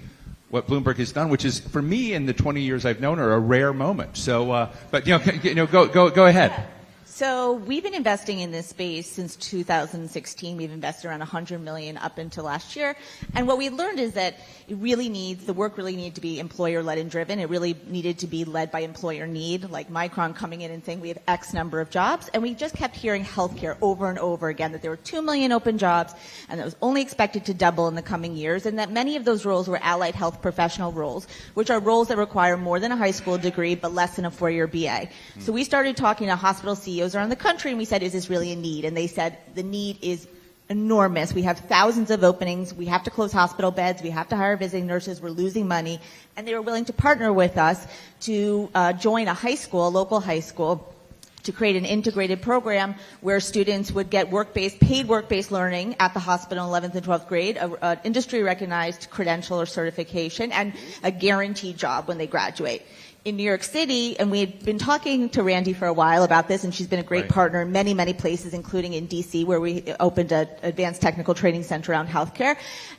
what Bloomberg has done, which is, for me, in the 20 years I've known her, a rare moment. So, but go ahead. So we've been investing in this space since 2016. We've invested around $100 million up until last year. And what we learned is that the work really needed to be employer-led and driven. It really needed to be led by employer need, like Micron coming in and saying we have X number of jobs. And we just kept hearing healthcare over and over again, that there were 2 million open jobs and that was only expected to double in the coming years, and that many of those roles were allied health professional roles, which are roles that require more than a high school degree but less than a 4-year BA. So we started talking to hospital CEOs around the country, and we said, is this really a need? And they said, the need is enormous. We have thousands of openings. We have to close hospital beds. We have to hire visiting nurses. We're losing money. And they were willing to partner with us to join a local high school, to create an integrated program where students would get paid work-based learning at the hospital in 11th and 12th grade, an industry-recognized credential or certification, and a guaranteed job when they graduate. In New York City, and we had been talking to Randy for a while about this, and she's been a great partner in many, many places, including in D.C., where we opened an advanced technical training center around healthcare.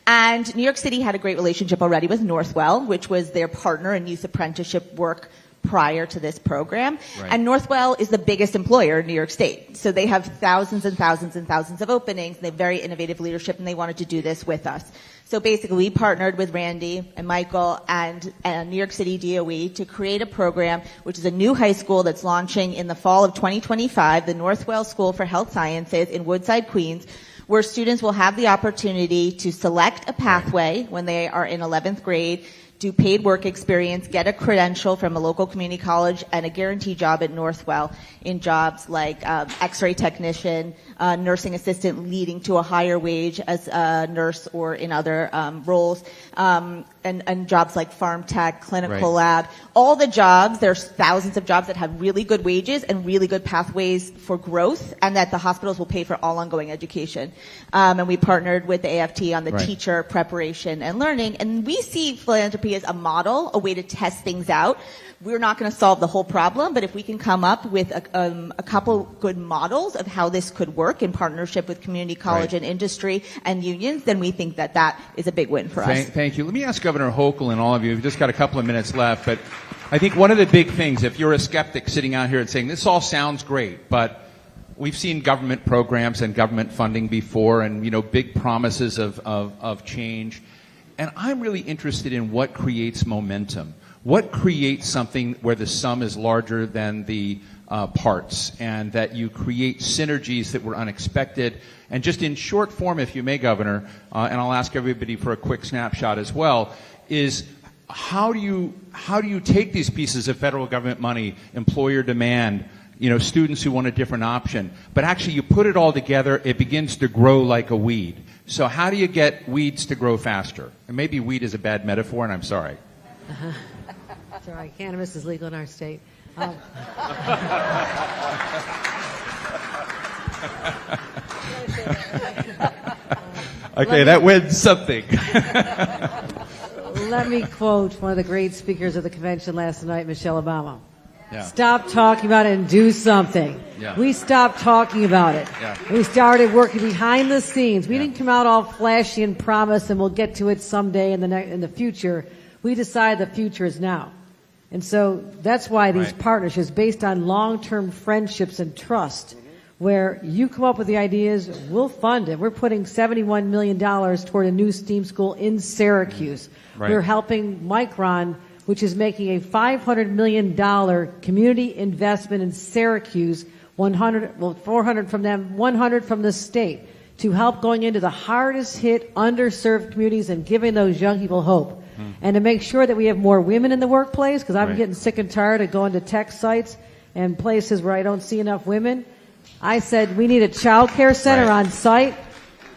And New York City had a great relationship already with Northwell, which was their partner in youth apprenticeship work prior to this program. Right. And Northwell is the biggest employer in New York State. So they have thousands and thousands and thousands of openings, and they have very innovative leadership, and they wanted to do this with us. So basically, we partnered with Randy and Michael and New York City DOE to create a program, which is a new high school that's launching in the fall of 2025, the Northwell School for Health Sciences in Woodside, Queens, where students will have the opportunity to select a pathway when they are in 11th grade, do paid work experience, get a credential from a local community college, and a guaranteed job at Northwell in jobs like x-ray technician, nursing assistant leading to a higher wage as a nurse or in other roles, and jobs like farm tech, clinical lab. All the jobs, there's thousands of jobs that have really good wages and really good pathways for growth, and that the hospitals will pay for all ongoing education. And we partnered with the AFT on the teacher preparation and learning, and we see philanthropy as a model, a way to test things out. We're not going to solve the whole problem, but if we can come up with a couple good models of how this could work in partnership with community college and industry and unions, then we think that that is a big win for us. Thank you. Let me ask Governor Hochul and all of you, we've just got a couple of minutes left, but I think one of the big things, if you're a skeptic sitting out here and saying, this all sounds great, but we've seen government programs and government funding before and, big promises of change. And I'm really interested in what creates momentum. What creates something where the sum is larger than the parts, and that you create synergies that were unexpected? And just in short form, if you may, Governor, and I'll ask everybody for a quick snapshot as well, is how do you take these pieces of federal government money, employer demand, students who want a different option, but actually you put it all together, it begins to grow like a weed. So how do you get weeds to grow faster? And maybe weed is a bad metaphor, and I'm sorry. That's all right. Cannabis is legal in our state. Okay, that wins something. Let me quote one of the great speakers of the convention last night, Michelle Obama. Yeah. Stop talking about it and do something. Yeah. We stopped talking about it. Yeah. We started working behind the scenes. We didn't come out all flashy and promise and we'll get to it someday in the future. We decided the future is now. And so that's why these partnerships based on long-term friendships and trust, where you come up with the ideas, we'll fund it. We're putting $71 million toward a new STEAM school in Syracuse. Right. We're helping Micron, which is making a $500 million community investment in Syracuse, 400 from them, 100 from the state, to help going into the hardest hit, underserved communities and giving those young people hope. And to make sure that we have more women in the workplace, because I'm getting sick and tired of going to tech sites and places where I don't see enough women. I said we need a child care center on site.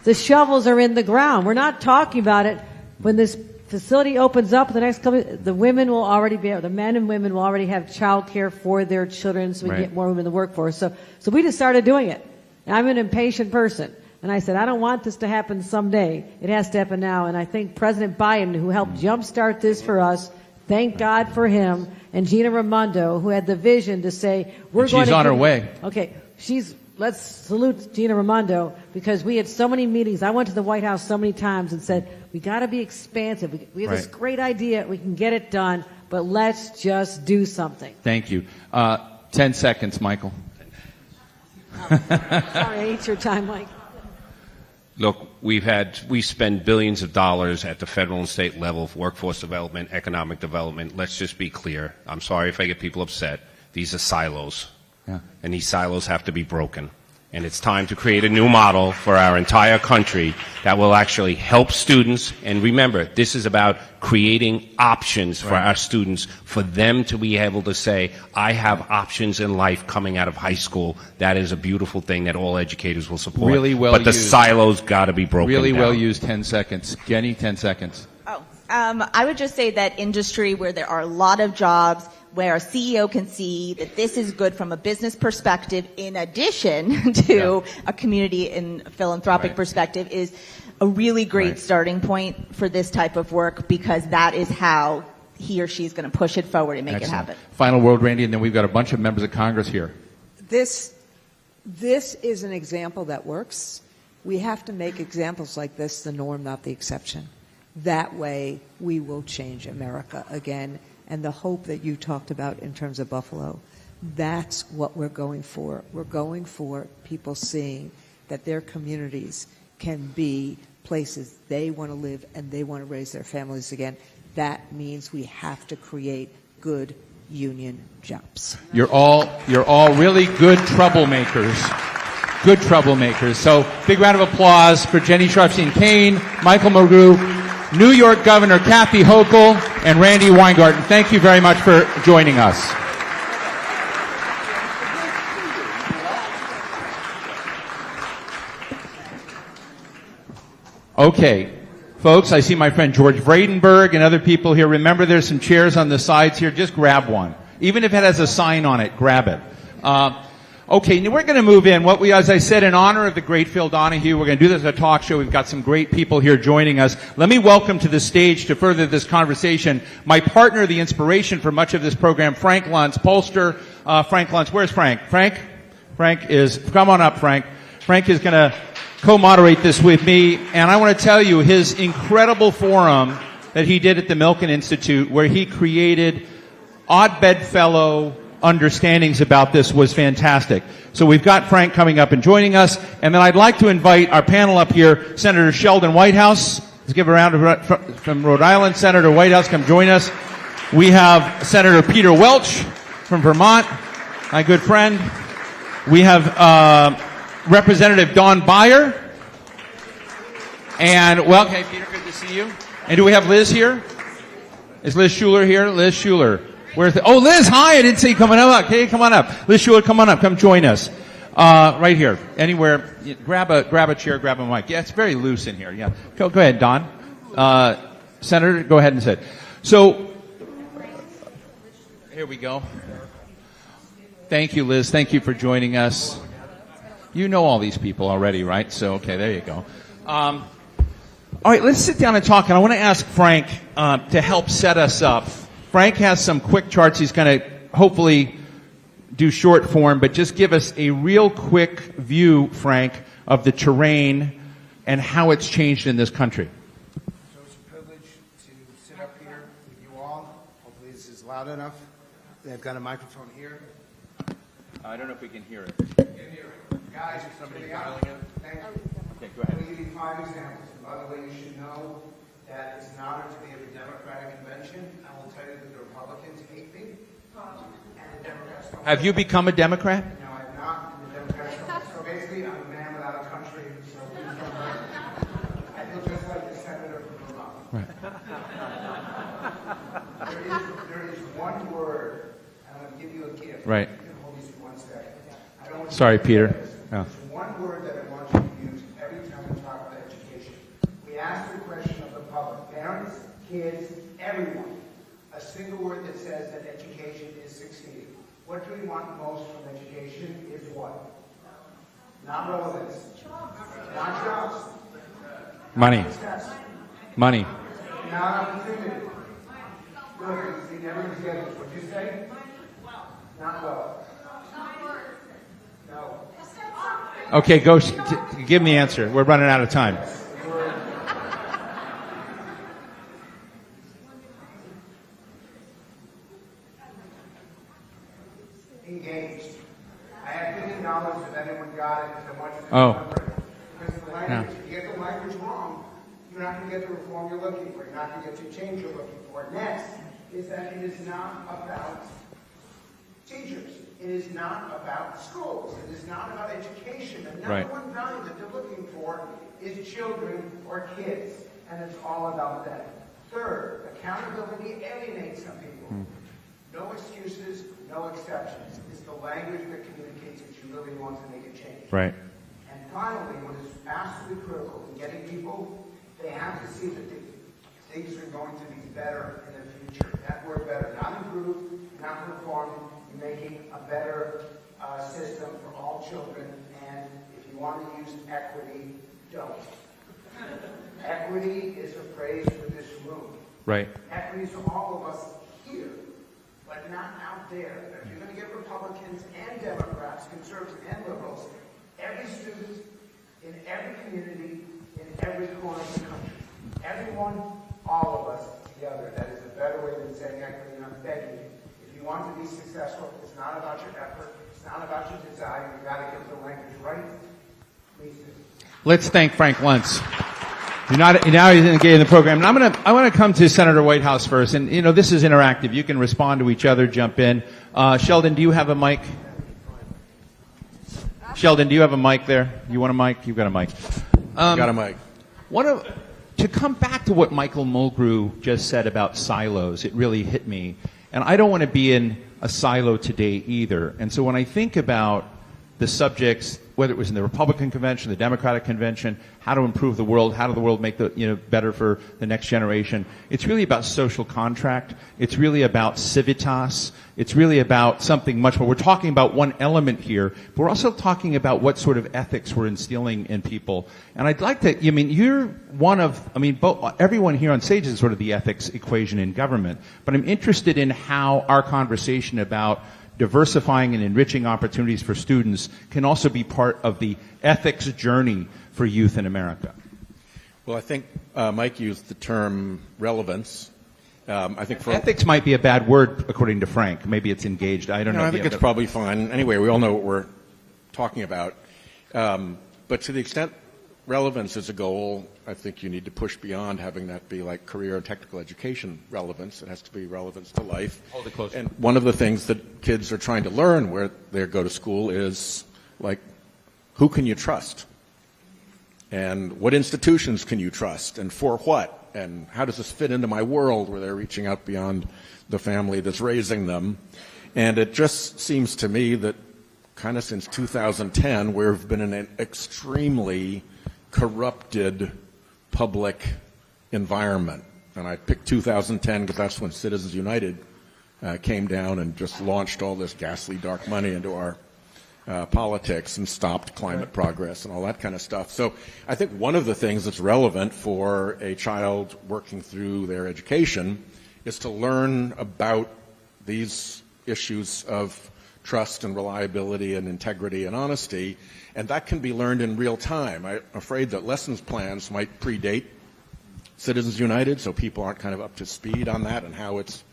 The shovels are in the ground. We're not talking about it. When this facility opens up, the next couple, the women will already be, the men and women will already have child care for their children, so we can get more women in the workforce. So we just started doing it. And I'm an impatient person. And I said, I don't want this to happen someday. It has to happen now. And I think President Biden, who helped jumpstart this for us, thank God for him, and Gina Raimondo, who had the vision to say, we're going to... She's on her way. Okay. Let's salute Gina Raimondo, because we had so many meetings. I went to the White House so many times and said, We got to be expansive. We have this Right. great idea. We can get it done, but let's just do something. Thank you. 10 seconds, Michael. Sorry, I ate your time, Mike. Look, we spend billions of dollars at the federal and state level for workforce development, economic development. Let's just be clear. I'm sorry if I get people upset. These are silos. Yeah. And these silos have to be broken. And it's time to create a new model for our entire country that will actually help students. And remember, this is about creating options for our students, for them to be able to say, I have options in life coming out of high school. That is a beautiful thing that all educators will support. Really well But the used. silos got to be broken Really down. well used 10 seconds. Jenny, 10 seconds. I would just say that industry where there are a lot of jobs, where a CEO can see that this is good from a business perspective in addition to a community and philanthropic perspective is a really great starting point for this type of work, because that is how he or she is going to push it forward and make it Excellent. happen. Final word, Randy, and then we've got a bunch of members of Congress here. This is an example that works. We have to make examples like this the norm, not the exception. That way, we will change America again. And the hope that you talked about in terms of Buffalo, that's what we're going for. We're going for people seeing that their communities can be places they want to live and they want to raise their families again. That means we have to create good union jobs. You're all really good troublemakers. Good troublemakers. So, big round of applause for Jenny Sharfstein-Cain, Michael Magoo, New York Governor Kathy Hochul, and Randy Weingarten. Thank you very much for joining us. Okay. Folks, I see my friend George Vradenberg and other people here. Remember, there's some chairs on the sides here. Just grab one. Even if it has a sign on it, grab it. Okay, we're going to move in. As I said, in honor of the great Phil Donahue, we're going to do this as a talk show. We've got some great people here joining us. Let me welcome to the stage to further this conversation my partner, the inspiration for much of this program, Frank Luntz, pollster. Frank Luntz, where's Frank? Come on up, Frank. Frank is going to co-moderate this with me, and I want to tell you his incredible forum that he did at the Milken Institute, where he created odd bedfellow understandings about this, was fantastic. So we've got Frank coming up and joining us, and then I'd like to invite our panel up here, Senator Sheldon Whitehouse. Let's give a round of from Rhode Island. Senator Whitehouse, come join us. We have Senator Peter Welch from Vermont, my good friend. We have Representative Dawn Beyer. And, hey, Peter, good to see you. And do we have Liz here? Is Liz Schuler here? Liz Schuler. Liz, hi, I didn't see you coming up. Okay, come on up. Liz Schuler, come on up. Come join us. Right here. Anywhere. Grab a chair, grab a mic. Yeah, it's very loose in here. Yeah. Go ahead, Don. Senator, go ahead and sit. So, here we go. Thank you, Liz. Thank you for joining us. You know all these people already, right? So, okay, there you go. All right, let's sit down and talk. And I want to ask Frank to help set us up. Frank has some quick charts. He's going to hopefully do short form, but just give us a real quick view, Frank, of the terrain and how it's changed in this country. So it's a privilege to sit up here with you all. Hopefully this is loud enough. They've got a microphone here. I don't know if we can hear it. Guys, somebody dialing it? Thank you. Okay, go ahead. I'm going to give you 5 examples. By the way, you should know that it's an honor to be at the Democratic Convention. I will tell you that the Republicans hate me, and the Democrats don't. Have you become a Democrat? No, I'm not. And the Democrats don't. So basically, I'm a man without a country, so please don't hurt me. I feel just like the senator from Vermont. Right. There is one word, and I'm going to give you a gift. Right. You can hold these for 1 second. I don't want you Sorry, to Peter. There's one word that I want you to use every time we talk about education. We ask the question of the public, parents, kids, everyone, a single word that says that education is succeeding. What do we want most from education is what? Not relevance. Not jobs. Money. Money. Not opportunity. Good. See, everyone's getting it. What'd you say? Not wealth. No. Okay, give me the answer. We're running out of time. engaged. I have to acknowledge that everyone got it because I want you to Oh. remember it. Because the language, if you get the language wrong, you're not going to get the reform you're looking for. You're not going to get the change you're looking for. Next is that it is not about teachers. It is not about schools. It is not about education. The number one value that they're looking for is children or kids. And it's all about them. Third, accountability alienates some people. No excuses, no exceptions. It's the language that communicates that you really want to make a change. Right. And finally, what is absolutely critical in getting people, they have to see that things are going to be better in the future. That word better, not improved, not reformed, making a better system for all children. And if you want to use equity, don't. Equity is a phrase for this room. Right. Equity is for all of us here, but not out there. If you're going to get Republicans and Democrats, conservatives and liberals, every student in every community, in every corner of the country, everyone, all of us together, that is a better way than saying equity, and I'm begging you. If you want to be successful, it's not about your effort, it's not about your desire, you've got to get the language right. Please do. Let's thank Frank Luntz. Now he's engaged in the program. And I want to come to Senator Whitehouse first. And, this is interactive. You can respond to each other, jump in. Sheldon, do you have a mic? Sheldon, do you have a mic there? You want a mic? You've got a mic. Got a mic. To come back to what Michael Mulgrew just said about silos, it really hit me. And I don't want to be in a silo today either. And so when I think about the subjects, whether it was in the Republican convention, the Democratic convention, how to improve the world, how do the world make the better for the next generation. It's really about social contract. It's really about civitas. It's really about something much more. We're talking about one element here, but we're also talking about what sort of ethics we're instilling in people. And I'd like to, you're one of, everyone here on stage is sort of the ethics equation in government, but I'm interested in how our conversation about diversifying and enriching opportunities for students can also be part of the ethics journey for youth in America. Well, I think Mike used the term relevance. I think ethics might be a bad word, according to Frank. Maybe it's engaged. I don't know. I think it's probably fine. Anyway, we all know what we're talking about. But to the extent relevance is a goal, I think you need to push beyond having that be like career and technical education relevance. It has to be relevance to life. Hold it close. And one of the things that kids are trying to learn where they go to school is, like, who can you trust? And what institutions can you trust? And for what? And how does this fit into my world, where they're reaching out beyond the family that's raising them? And it just seems to me that kind of since 2010, we've been in an extremely corrupted public environment. And I picked 2010 because that's when Citizens United came down and just launched all this ghastly dark money into our politics and stopped climate progress and all that kind of stuff. So I think one of the things that's relevant for a child working through their education is to learn about these issues of trust and reliability and integrity and honesty, and that can be learned in real time. I'm afraid that lessons plans might predate Citizens United, so people aren't kind of up to speed on that and how it's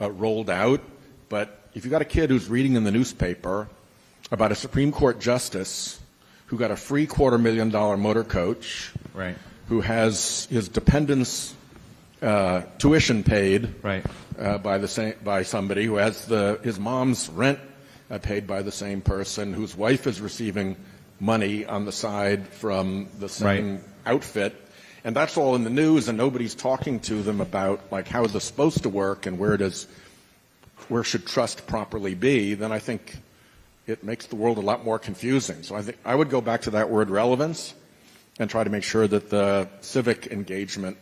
rolled out. But if you've got a kid who's reading in the newspaper about a Supreme Court justice who got a free $250,000 motor coach, right, who has his dependents' tuition paid, right, by somebody, who has his mom's rent paid by the same person, whose wife is receiving money on the side from the same outfit, and that's all in the news, and nobody's talking to them about, like, how is this supposed to work and where should trust properly be, then I think it makes the world a lot more confusing. So I think I would go back to that word relevance and try to make sure that the civic engagement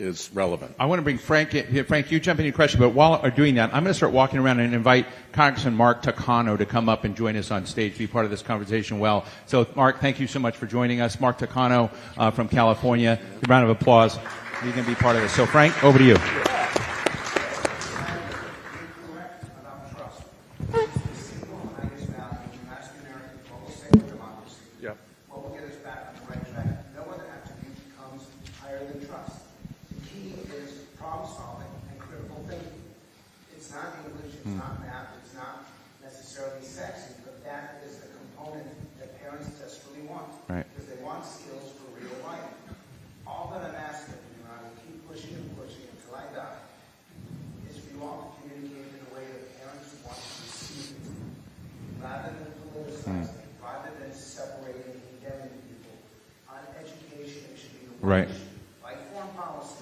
is relevant. I want to bring Frank in. Frank, you jump in your question, but while we're doing that, I'm going to start walking around and invite Congressman Mark Takano to come up and join us on stage, be part of this conversation. Well, so Mark, thank you so much for joining us. Mark Takano from California. A round of applause. You can be part of this. So Frank, over to you. It's not English, it's not math, it's not necessarily Right. Like foreign policy,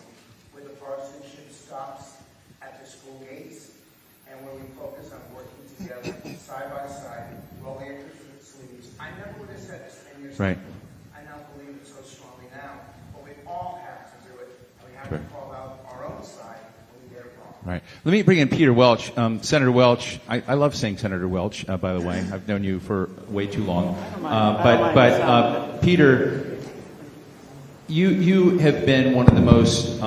where the partisanship stops at the school gates, and where we focus on working together, side by side, rolling into the sleeves. I never would have said this 10 years Right. ago. I now believe it so strongly now, but we all have to do it, and we have to call out our own side when we get it wrong. Right. Let me bring in Peter Welch. Senator Welch, I love saying Senator Welch, by the way. I've known you for way too long. But Peter, you have been one of the most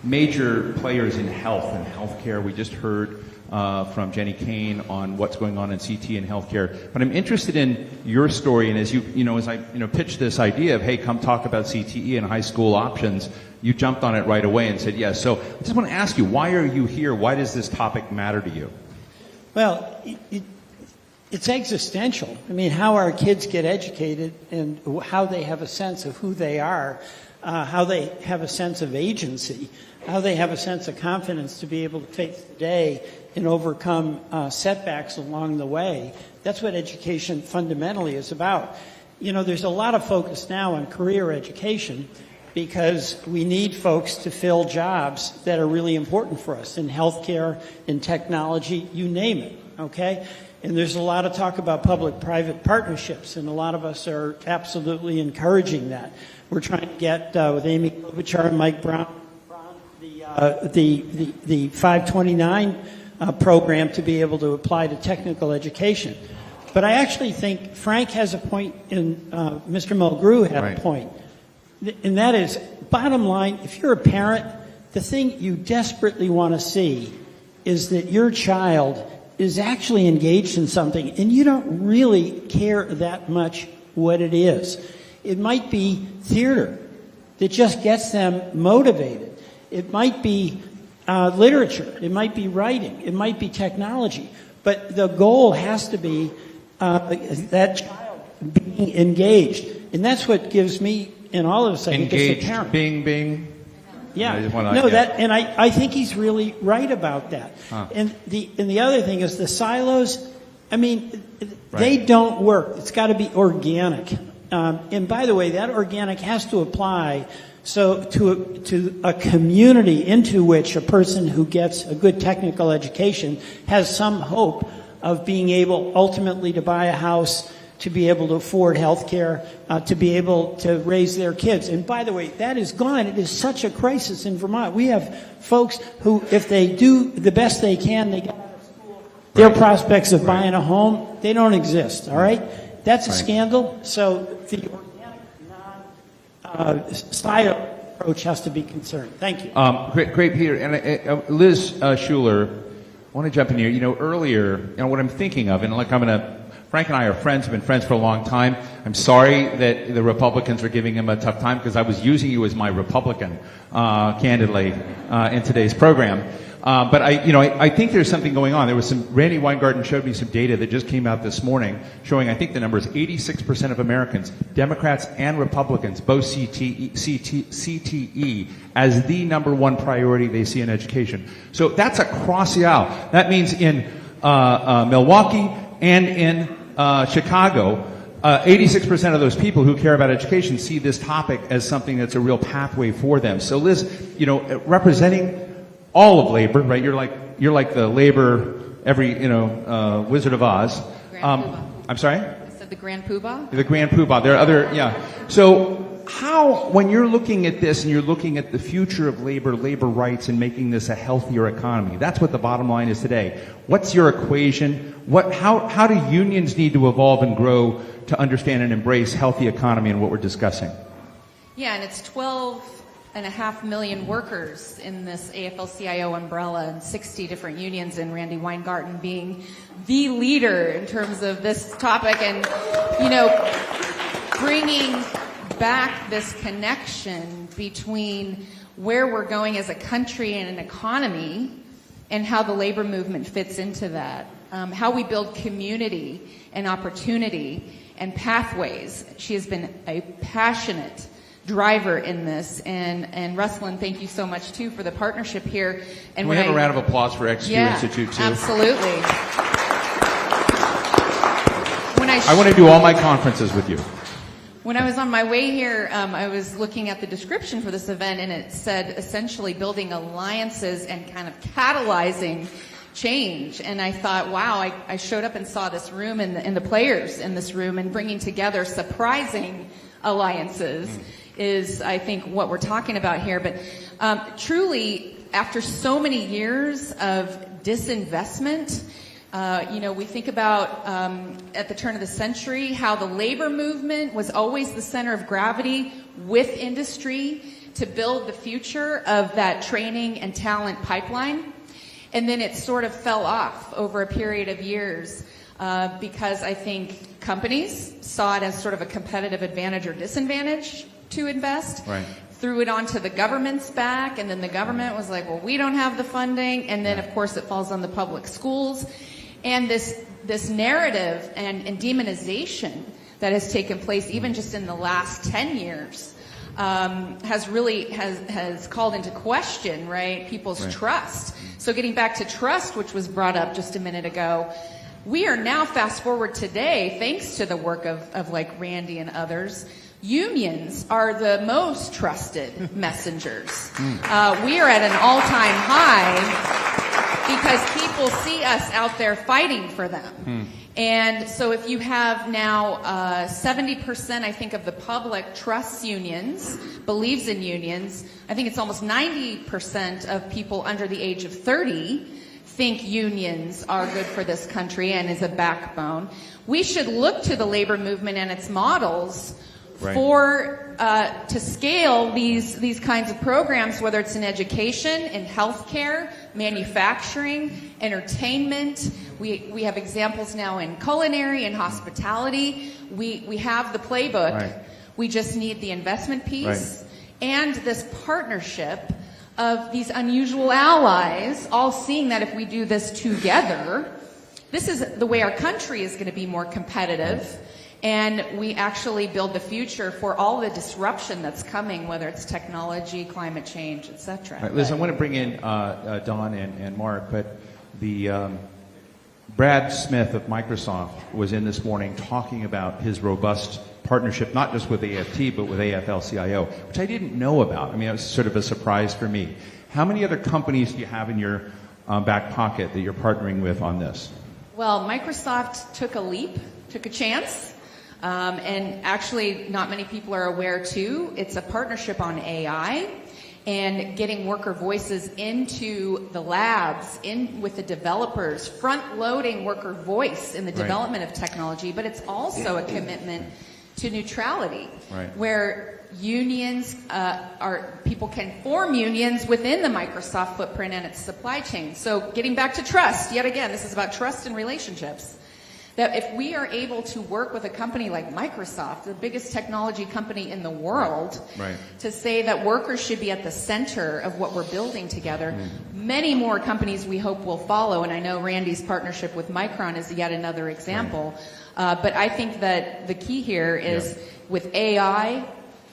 major players in health and healthcare. We just heard from Jenny Kane on what's going on in CT and healthcare. But I'm interested in your story, and as as I pitched this idea of, hey, come talk about CTE and high school options, you jumped on it right away and said yes. So I just want to ask you, why are you here? Why does this topic matter to you? Well, it's existential. I mean, how our kids get educated and how they have a sense of who they are, how they have a sense of agency, how they have a sense of confidence to be able to face the day and overcome setbacks along the way. That's what education fundamentally is about. There's a lot of focus now on career education because we need folks to fill jobs that are really important for us in healthcare, in technology, you name it, okay? And there's a lot of talk about public-private partnerships, and a lot of us are absolutely encouraging that. We're trying to get, with Amy Klobuchar and Mike Brown, the 529 program to be able to apply to technical education. But I actually think Frank has a point, and Mr. Mulgrew had a point. And that is, bottom line, if you're a parent, the thing you desperately want to see is that your child is actually engaged in something, and you don't really care that much what it is. It might be theater that just gets them motivated. It might be literature. It might be writing. It might be technology. But the goal has to be that child being engaged. And that's what gives me, and all of us, I think, as a parent. Bing. Yeah. And I think he's really right about that. And the other thing is the silos. I mean, they don't work. It's got to be organic. And by the way, that organic has to apply to a community into which a person who gets a good technical education has some hope of being able ultimately to buy a house, to be able to afford health care, to be able to raise their kids. And by the way, that is gone. It is such a crisis in Vermont. We have folks who, if they do the best they can, they get out of school, their prospects of buying a home, they don't exist, all right? That's a scandal. So the organic, non-silo approach has to be concerned. Thank you. Great, Peter. And Liz Schuler, I want to jump in here. Earlier, what I'm thinking of, and Frank and I are friends, have been friends for a long time. I'm sorry that the Republicans are giving him a tough time because I was using you as my Republican, candidly, in today's program. But I think there's something going on. Randy Weingarten showed me some data that just came out this morning showing, I think the number is 86% of Americans, Democrats and Republicans, both CTE as the number one priority they see in education. So that's across the aisle. That means in Milwaukee and in Chicago, 86% of those people who care about education see this topic as something that's a real pathway for them. So Liz, representing all of labor, right? You're like the labor, Wizard of Oz. I'm sorry? I said the Grand Poobah? The Grand Poobah. There are other, So how, when you're looking at this and you're looking at the future of labor rights, and making this a healthier economy, that's what the bottom line is today. What's your equation? How do unions need to evolve and grow to understand and embrace healthy economy and what we're discussing? Yeah, and it's 12.5 million workers in this AFL-CIO umbrella and 60 different unions, and Randy Weingarten being the leader in terms of this topic and, bringing back this connection between where we're going as a country and an economy and how the labor movement fits into that, how we build community and opportunity and pathways. She has been a passionate driver in this, and Ruslan, thank you so much too for the partnership here. And Can we have a round of applause for XQ Institute too? Absolutely. I want to do all my conferences with you. When I was on my way here, I was looking at the description for this event, and it said essentially building alliances and kind of catalyzing change. And I thought, wow, I showed up and saw this room and the players in this room, and bringing together surprising alliances is, I think, what we're talking about here. But truly, after so many years of disinvestment, we think about at the turn of the century how the labor movement was always the center of gravity with industry to build the future of that training and talent pipeline. And then it sort of fell off over a period of years because I think companies saw it as sort of a competitive advantage or disadvantage to invest. Right. Threw it onto the government's back, and then the government was like, well, we don't have the funding, and then of course it falls on the public schools. And this narrative and demonization that has taken place even just in the last 10 years has called into question, right, people's trust. So getting back to trust, which was brought up just a minute ago, we are now, fast forward today, thanks to the work of like Randy and others, unions are the most trusted messengers. We are at an all-time high because people see us out there fighting for them. And so if you have now 70%, I think, of the public trusts unions, believes in unions, I think it's almost 90% of people under the age of 30 think unions are good for this country and is a backbone. We should look to the labor movement and its models for to scale these kinds of programs, whether it's in education, in healthcare, manufacturing, entertainment. We have examples now in culinary and hospitality. We have the playbook. Right. We just need the investment piece and this partnership of these unusual allies, all seeing that if we do this together, this is the way our country is going to be more competitive. And we actually build the future for all the disruption that's coming, whether it's technology, climate change, et cetera. Right, Liz, I want to bring in Don and Mark, but the Brad Smith of Microsoft was in this morning talking about his robust partnership, not just with AFT, but with AFL-CIO, which I didn't know about. I mean, it was sort of a surprise for me. How many other companies do you have in your back pocket that you're partnering with on this? Well, Microsoft took a leap, took a chance. And actually, not many people are aware, too. It's a partnership on AI and getting worker voices into the labs, in with the developers, front-loading worker voice in the development of technology. But it's also a commitment to neutrality, where unions people can form unions within the Microsoft footprint and its supply chain. So getting back to trust, yet again, this is about trust and relationships. That if we are able to work with a company like Microsoft, the biggest technology company in the world, to say that workers should be at the center of what we're building together, many more companies we hope will follow. And I know Randy's partnership with Micron is yet another example. But I think that the key here is with AI,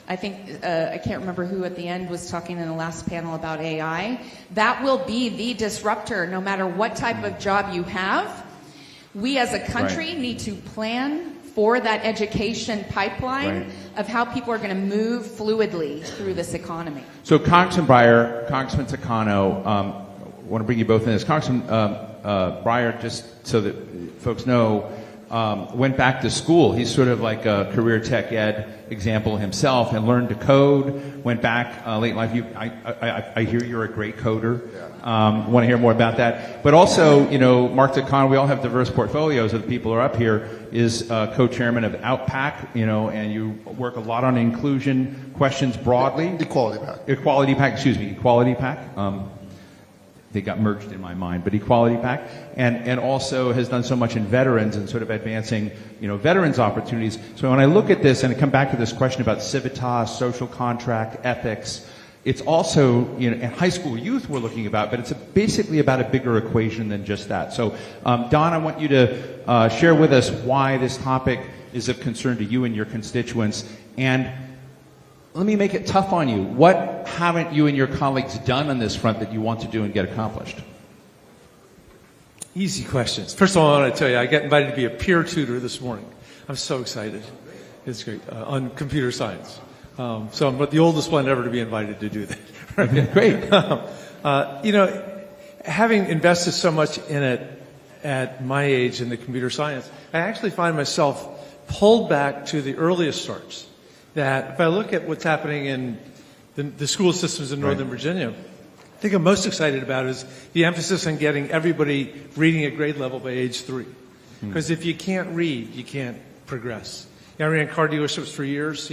I think, I can't remember who at the end was talking in the last panel about AI, that will be the disruptor no matter what type of job you have. We as a country need to plan for that education pipeline of how people are going to move fluidly through this economy. So Congressman Breyer, Congressman Takano, I want to bring you both in this. Congressman Breyer, just so that folks know, went back to school. He's sort of like a career tech ed example himself and learned to code, went back late in life. I hear you're a great coder. Want to hear more about that. But also, you know, Mark Takano, we all have diverse portfolios of the people who are up here, is co-chairman of Outpac, you know, and you work a lot on inclusion questions broadly. Equality PAC. They got merged in my mind, but Equality PAC, and also has done so much in veterans and sort of advancing, you know, veterans opportunities. So when I look at this, and I come back to this question about civitas, social contract, ethics, it's also, you know, in high school youth we're looking about, but it's basically about a bigger equation than just that. So, Don, I want you to share with us why this topic is of concern to you and your constituents, and let me make it tough on you. What haven't you and your colleagues done on this front that you want to do and get accomplished? Easy questions. First of all, I want to tell you, I got invited to be a peer tutor this morning. I'm so excited. It's great. On computer science. So I'm the oldest one ever to be invited to do that. Right? Great. You know, having invested so much in it at my age in the computer science, I actually find myself pulled back to the earliest starts. That if I look at what's happening in the school systems in Northern Virginia, I think I'm most excited about is the emphasis on getting everybody reading at grade level by age 3. Because if you can't read, you can't progress. I ran car dealerships for years,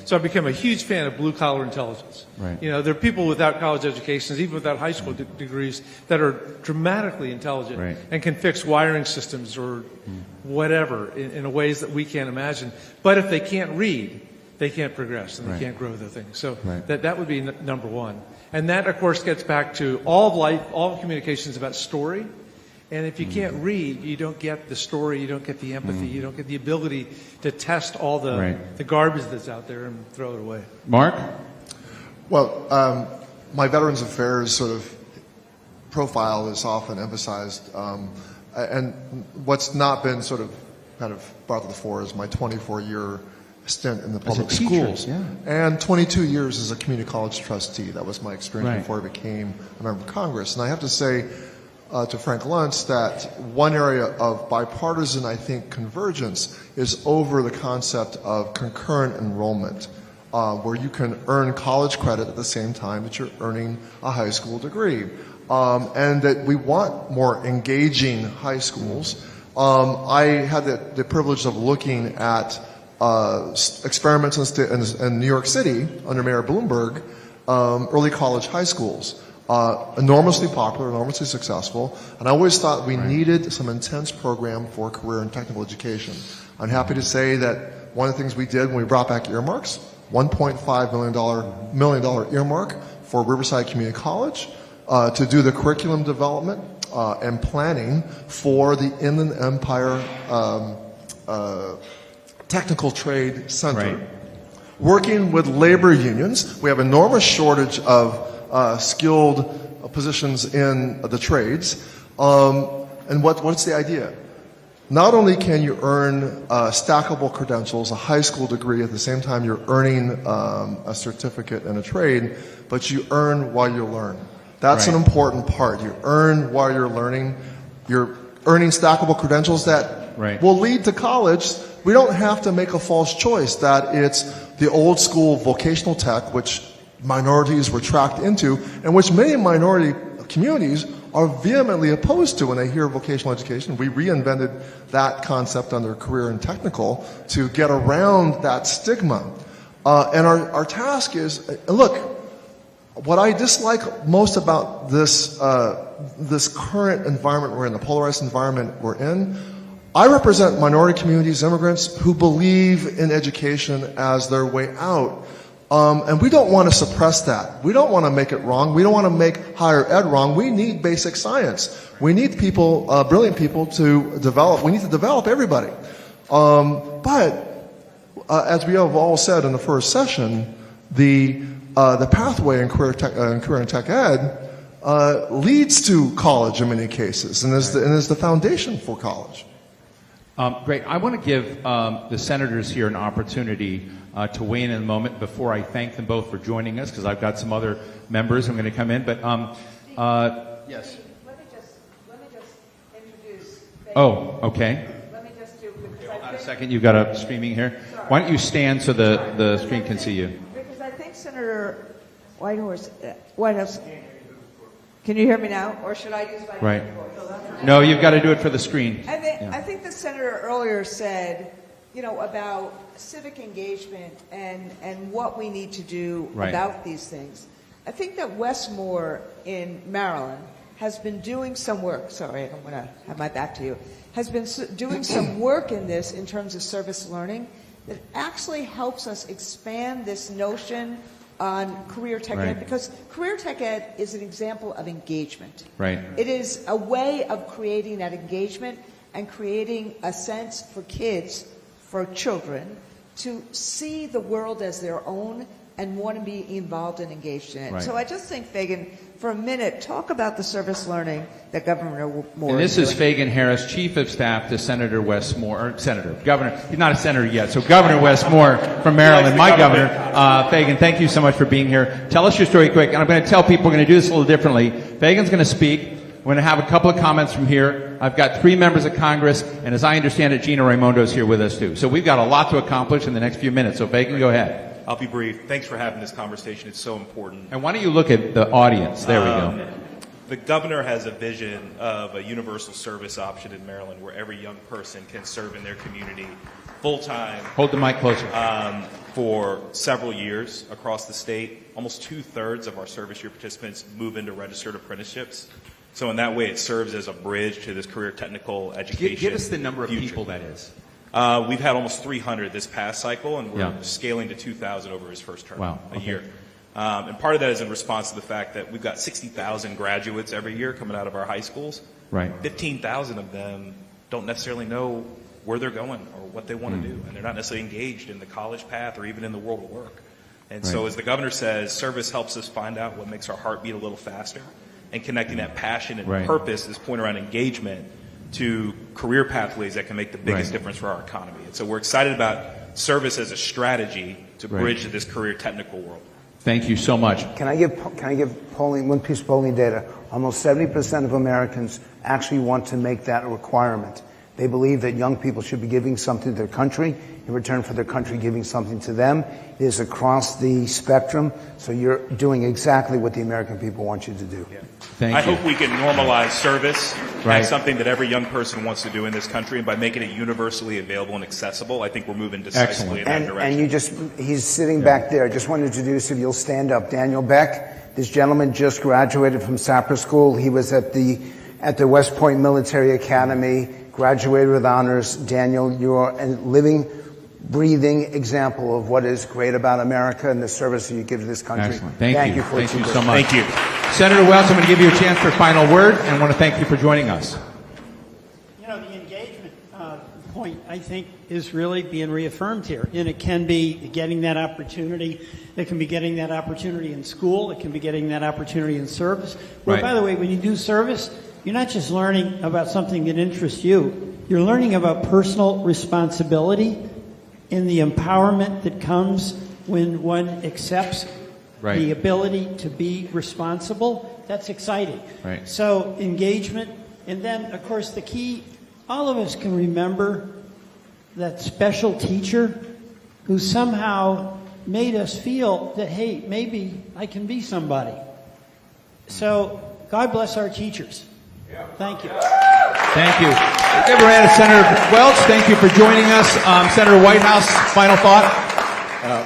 so I became a huge fan of blue-collar intelligence. Right. You know, there are people without college educations, even without high school degrees, that are dramatically intelligent and can fix wiring systems or whatever in ways that we can't imagine. But if they can't read, they can't progress and they can't grow the thing. So that would be number one. And that, of course, gets back to all of life, all of communication is about story. And if you can't read, you don't get the story, you don't get the empathy, you don't get the ability to test all the garbage that's out there and throw it away. Mark? Well, my Veterans Affairs sort of profile is often emphasized. And what's not been sort of kind of brought to the fore is my 24-year stint in the public schools. And 22 years as a community college trustee. That was my experience before I became a member of Congress. And I have to say, to Frank Luntz, that one area of bipartisan, I think, convergence is over the concept of concurrent enrollment, where you can earn college credit at the same time that you're earning a high school degree. And that we want more engaging high schools. I had the privilege of looking at experiments in New York City under Mayor Bloomberg, early college high schools. Enormously popular, enormously successful, and I always thought we needed some intense program for career and technical education. I'm happy to say that one of the things we did when we brought back earmarks, $1.5 million earmark for Riverside Community College to do the curriculum development and planning for the Inland Empire Technical Trade Center. Working with labor unions, we have enormous shortage of skilled positions in the trades. And what's the idea? Not only can you earn stackable credentials, a high school degree, at the same time you're earning a certificate in a trade, but you earn while you learn. That's an important part. You earn while you're learning. You're earning stackable credentials that will lead to college. We don't have to make a false choice that it's the old school vocational tech, which minorities were tracked into, and which many minority communities are vehemently opposed to when they hear vocational education. We reinvented that concept under career and technical to get around that stigma. And our task is, look, what I dislike most about this current environment we're in, the polarized environment we're in, I represent minority communities, immigrants, who believe in education as their way out. And we don't want to suppress that. We don't want to make it wrong. We don't want to make higher ed wrong. We need basic science. We need people, brilliant people to develop. We need to develop everybody. But as we have all said in the first session, the pathway in career and tech ed leads to college in many cases, and is the foundation for college. Great. I want to give the senators here an opportunity to weigh in a moment before I thank them both for joining us, because I've got some other members who are going to come in. But yes. Let me just introduce. Oh, okay. Let me just do. Hold on a second. You've got a streaming here. Why don't you stand so the screen can see you? Because I think Senator Whitehouse. Can you hear me now, or should I use my voice? No, you've got to do it for the screen. I think the senator earlier said, about civic engagement and what we need to do about these things. I think that Westmore in Maryland has been doing some work. Sorry, I'm going to have my back to you. Has been doing some work in this in terms of service learning that actually helps us expand this notion on career tech ed, because career tech ed is an example of engagement. It is a way of creating that engagement and creating a sense for kids, for children, to see the world as their own and want to be involved and engaged in it. So I just think, Fagan, for a minute talk about the service learning that Governor Moore And this is doing. Fagan Harris, Chief of Staff to Senator Wes Moore, or Senator, Governor, he's not a senator yet, so Governor Wes Moore from Maryland, my governor. Fagan, thank you so much for being here. Tell us your story quick, and I'm going to tell people we're going to do this a little differently. Fagan's going to speak. We're going to have a couple of comments from here. I've got 3 members of Congress, and as I understand it, Gina Raimondo's here with us too. So we've got a lot to accomplish in the next few minutes, so Fagan, go ahead. I'll be brief. Thanks for having this conversation. It's so important. And why don't you look at the audience? There we go. The governor has a vision of a universal service option in Maryland where every young person can serve in their community full-time. Hold the mic closer. For several years across the state. Almost 2/3 of our service year participants move into registered apprenticeships. So in that way, it serves as a bridge to this career technical education. Give us the number of people that is. We've had almost 300 this past cycle, and we're Yeah. scaling to 2,000 over his first term Wow, a okay. year. And part of that is in response to the fact that we've got 60,000 graduates every year coming out of our high schools. Right. 15,000 of them don't necessarily know where they're going or what they want to do, and they're not necessarily engaged in the college path or even in the world of work. And so, Right. as the governor says, service helps us find out what makes our heart beat a little faster, and connecting that passion and Right. purpose, this point around engagement, to career pathways that can make the biggest Right. difference for our economy. And so we're excited about service as a strategy to Right. bridge to this career technical world. Thank you so much. Can I give polling, one piece of polling data? Almost 70% of Americans actually want to make that a requirement. They believe that young people should be giving something to their country in return for their country giving something to them. It is across the spectrum, so you're doing exactly what the American people want you to do. Thank I you. hope we can normalize service Right. as something that every young person wants to do in this country, and by making it universally available and accessible, I think we're moving decisively in that direction. And he's sitting back there. I just want to introduce, if you'll stand up, Daniel Beck. This gentleman just graduated from Sapper School. He was at the West Point Military Academy, graduated with honors. Daniel, you're a living, breathing example of what is great about America and the service that you give to this country. Excellent. Thank you. for Thank what you do. so much. Thank you. Senator Welch, I'm going to give you a chance for a final word, and I want to thank you for joining us. You know, the engagement point, I think, is really being reaffirmed here. And it can be getting that opportunity. It can be getting that opportunity in school. It can be getting that opportunity in service. Well, Right. by the way, when you do service, you're not just learning about something that interests you. You're learning about personal responsibility and the empowerment that comes when one accepts Right. the ability to be responsible. That's exciting. Right. So engagement, and then, of course, the key, all of us can remember that special teacher who somehow made us feel that, hey, maybe I can be somebody. So God bless our teachers. Thank you. Thank you. Give a round to Senator Welch. Thank you for joining us. Senator Whitehouse, final thought?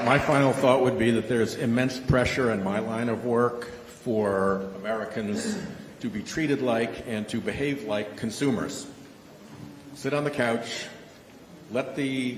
My final thought would be that there's immense pressure in my line of work for Americans to be treated like and to behave like consumers. Sit on the couch, let the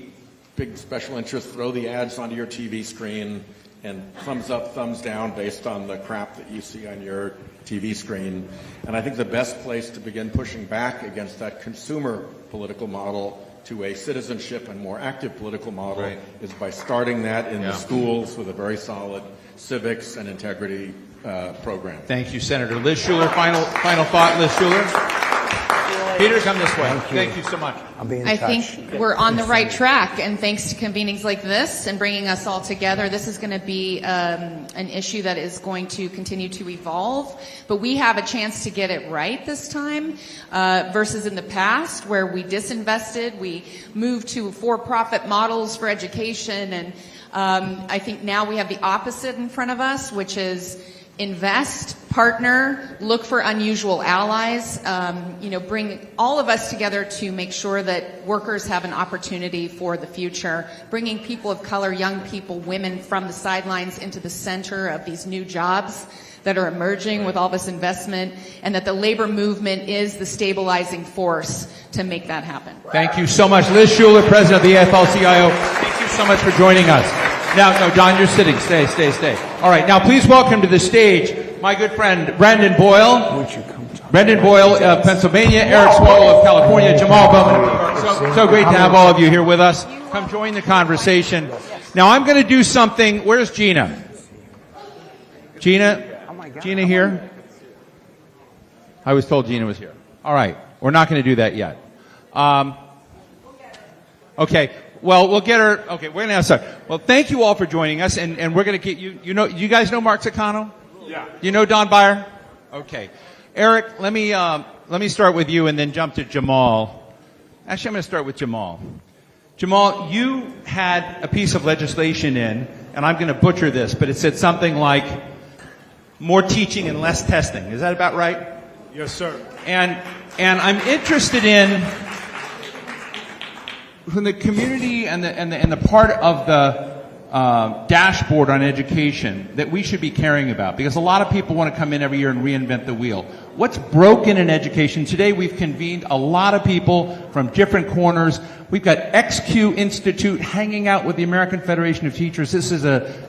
big special interests throw the ads onto your TV screen, and thumbs up, thumbs down based on the crap that you see on your TV screen. And I think the best place to begin pushing back against that consumer political model to a citizenship and more active political model is by starting that in the schools with a very solid civics and integrity program. Thank you, Senator. Liz Schuler, final thought. Liz Schuler. Peter, come this way. Thank you so much. I think we're on the right track, and thanks to convenings like this and bringing us all together, this is going to be an issue that is going to continue to evolve. But we have a chance to get it right this time versus in the past where we disinvested, we moved to for-profit models for education, and I think now we have the opposite in front of us, which is invest, partner, look for unusual allies, bring all of us together to make sure that workers have an opportunity for the future, bringing people of color, young people, women from the sidelines into the center of these new jobs that are emerging with all this investment, and that the labor movement is the stabilizing force to make that happen. Thank you so much. Liz Schuler, President of the AFL-CIO. Thank you so much for joining us. Now, no, Don, you're sitting. Stay. All right, now please welcome to the stage my good friend Brendan Boyle. Brendan Boyle of Pennsylvania, Eric Swalwell of California, Jamal Bowman of New York. So great to have all of you here with us. Come join the conversation. Now I'm going to do something. Where's Gina? Gina here? I was told Gina was here. All right. We're not going to do that yet. Okay. Well, we'll get her. Okay. We're going to start. Well, thank you all for joining us, and we're going to get you. You guys know Mark Saccano? Yeah. You know Don Beyer? Okay. Eric, let me start with you and then jump to Jamal. Actually, I'm going to start with Jamal. Jamal, you had a piece of legislation in, and I'm going to butcher this, but it said something like more teaching and less testing. Is that about right? Yes, sir. And I'm interested in from the community and the part of the dashboard on education that we should be caring about, because a lot of people want to come in every year and reinvent the wheel. What's broken in education? Today we've convened a lot of people from different corners. We've got XQ Institute hanging out with the American Federation of Teachers. This is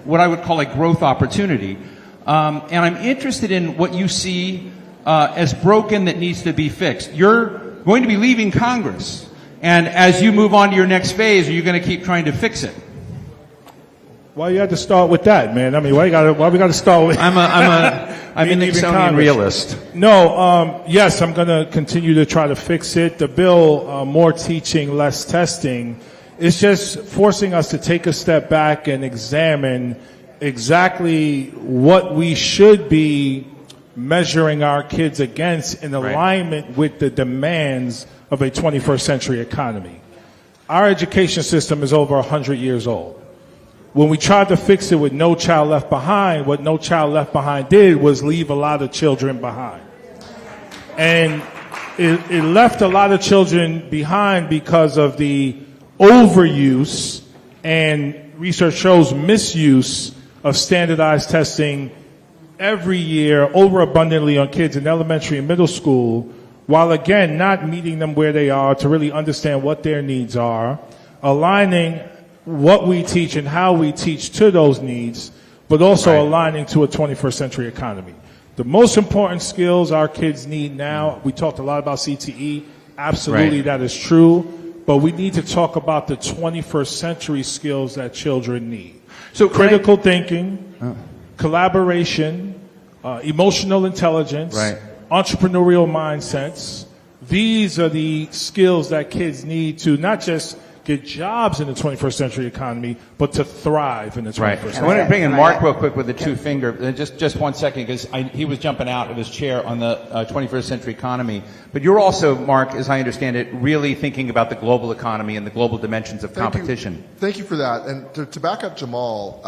what I would call a growth opportunity. And I'm interested in what you see as broken that needs to be fixed. You're going to be leaving Congress. And as you move on to your next phase, are you going to keep trying to fix it? Why you had to start with that, man? I mean, why we got to start with? I'm an Nixonian realist. No, yes, I'm going to continue to try to fix it. The bill, more teaching, less testing, is just forcing us to take a step back and examine exactly what we should be measuring our kids against in alignment with the demands of a 21st century economy. Our education system is over 100 years old. When we tried to fix it with No Child Left Behind, what No Child Left Behind did was leave a lot of children behind. And it left a lot of children behind because of the overuse and research shows misuse of standardized testing every year overabundantly on kids in elementary and middle school, while again not meeting them where they are to really understand what their needs are, aligning what we teach and how we teach to those needs, but also aligning to a 21st century economy. The most important skills our kids need now, we talked a lot about CTE, absolutely that is true, but we need to talk about the 21st century skills that children need. So critical thinking, collaboration, emotional intelligence, entrepreneurial mindsets. These are the skills that kids need to not just get jobs in the 21st century economy, but to thrive in the 21st century. I want to bring in Mark real quick with the two finger. Just 1 second, because he was jumping out of his chair on the 21st century economy. But you're also, Mark, as I understand it, really thinking about the global economy and the global dimensions of competition. Thank you for that. And to back up Jamal,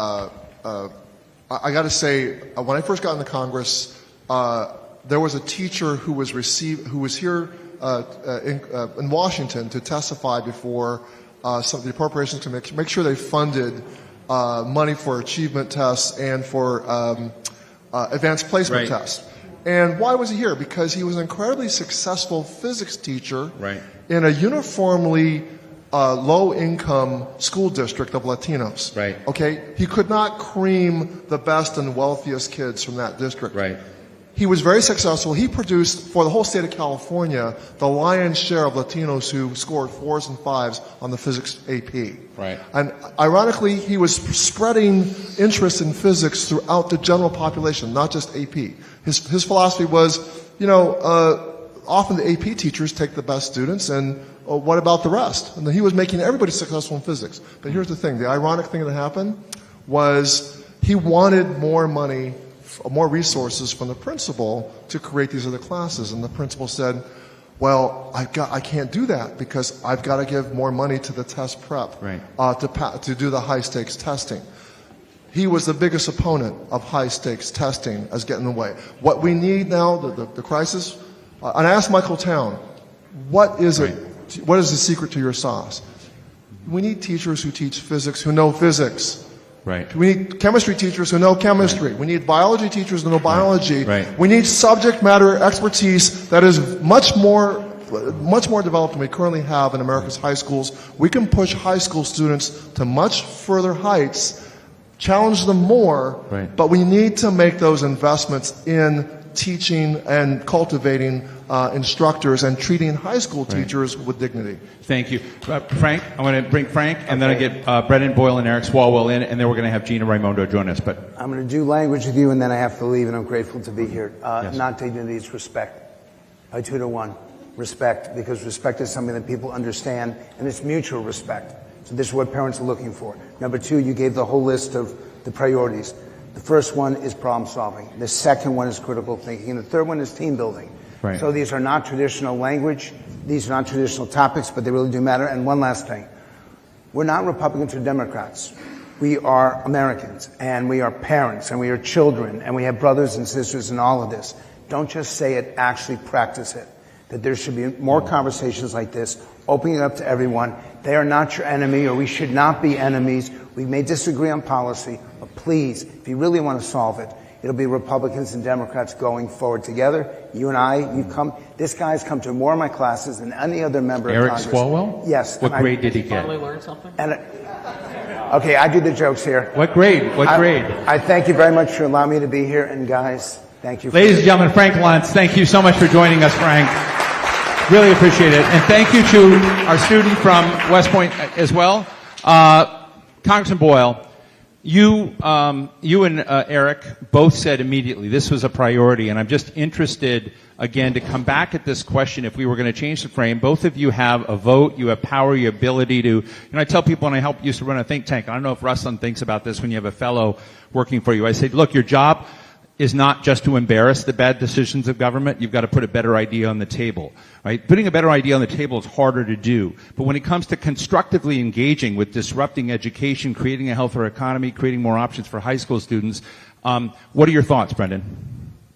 I got to say, when I first got into Congress, there was a teacher who was here in Washington to testify before some of the appropriations committee, make sure they funded money for achievement tests and for advanced placement tests. And why was he here? Because he was an incredibly successful physics teacher in a uniformly low-income school district of Latinos. Okay, he could not cream the best and wealthiest kids from that district. He was very successful. He produced, for the whole state of California, the lion's share of Latinos who scored 4s and 5s on the physics AP. And ironically, he was spreading interest in physics throughout the general population, not just AP. His philosophy was, often the AP teachers take the best students, and what about the rest? And he was making everybody successful in physics. But here's the thing. The ironic thing that happened was he wanted more money, more resources from the principal to create these other classes. And the principal said, well, I can't do that because I've got to give more money to the test prep to do the high stakes testing. He was the biggest opponent of high stakes testing as getting in the way. What we need now, the crisis, and I asked Michael Town, what is it? What is the secret to your sauce? We need teachers who teach physics, who know physics. We need chemistry teachers who know chemistry. We need biology teachers who know biology. We need subject matter expertise that is much more developed than we currently have in America's high schools. We can push high school students to much further heights, challenge them more, but we need to make those investments in teaching and cultivating instructors and treating high school teachers with dignity. Thank you. Frank, I want to bring Frank, and then I get Brendan Boyle and Eric Swalwell in, and then we're going to have Gina Raimondo join us. But I'm going to do language with you, and then I have to leave, and I'm grateful to be here. Not dignity, it's respect. by 2 to 1. Respect, because respect is something that people understand, and it's mutual respect. So this is what parents are looking for. Number 2, you gave the whole list of the priorities. The first one is problem solving. The second one is critical thinking. And the third one is team building. Right. So these are not traditional language. These are not traditional topics, but they really do matter. And one last thing. We're not Republicans or Democrats. We are Americans, and we are parents, and we are children, and we have brothers and sisters in all of this. Don't just say it, actually practice it. That there should be more conversations like this, opening it up to everyone. They are not your enemy, or we should not be enemies. We may disagree on policy, but please, if you really want to solve it, it'll be Republicans and Democrats going forward together. You and I, this guy's come to more of my classes than any other member Eric of Congress. Swalwell? Yes. What grade did he get? Finally learned something? Okay, I do the jokes here. What grade? What grade? I thank you very much for allowing me to be here, and guys, thank you. Ladies and gentlemen, Frank Luntz, thank you so much for joining us, Frank. Really appreciate it. And thank you to our student from West Point as well. Congressman Boyle, you and Eric both said immediately this was a priority, and I'm just interested, again, to come back at this question if we were going to change the frame. Both of you have a vote, you have power, your ability to, I tell people when I used to run a think tank, I don't know if Ruslan thinks about this when you have a fellow working for you. I say, look, your job is not just to embarrass the bad decisions of government. You've got to put a better idea on the table, right? Putting a better idea on the table is harder to do. But when it comes to constructively engaging with disrupting education, creating a healthier economy, creating more options for high school students, what are your thoughts, Brendan?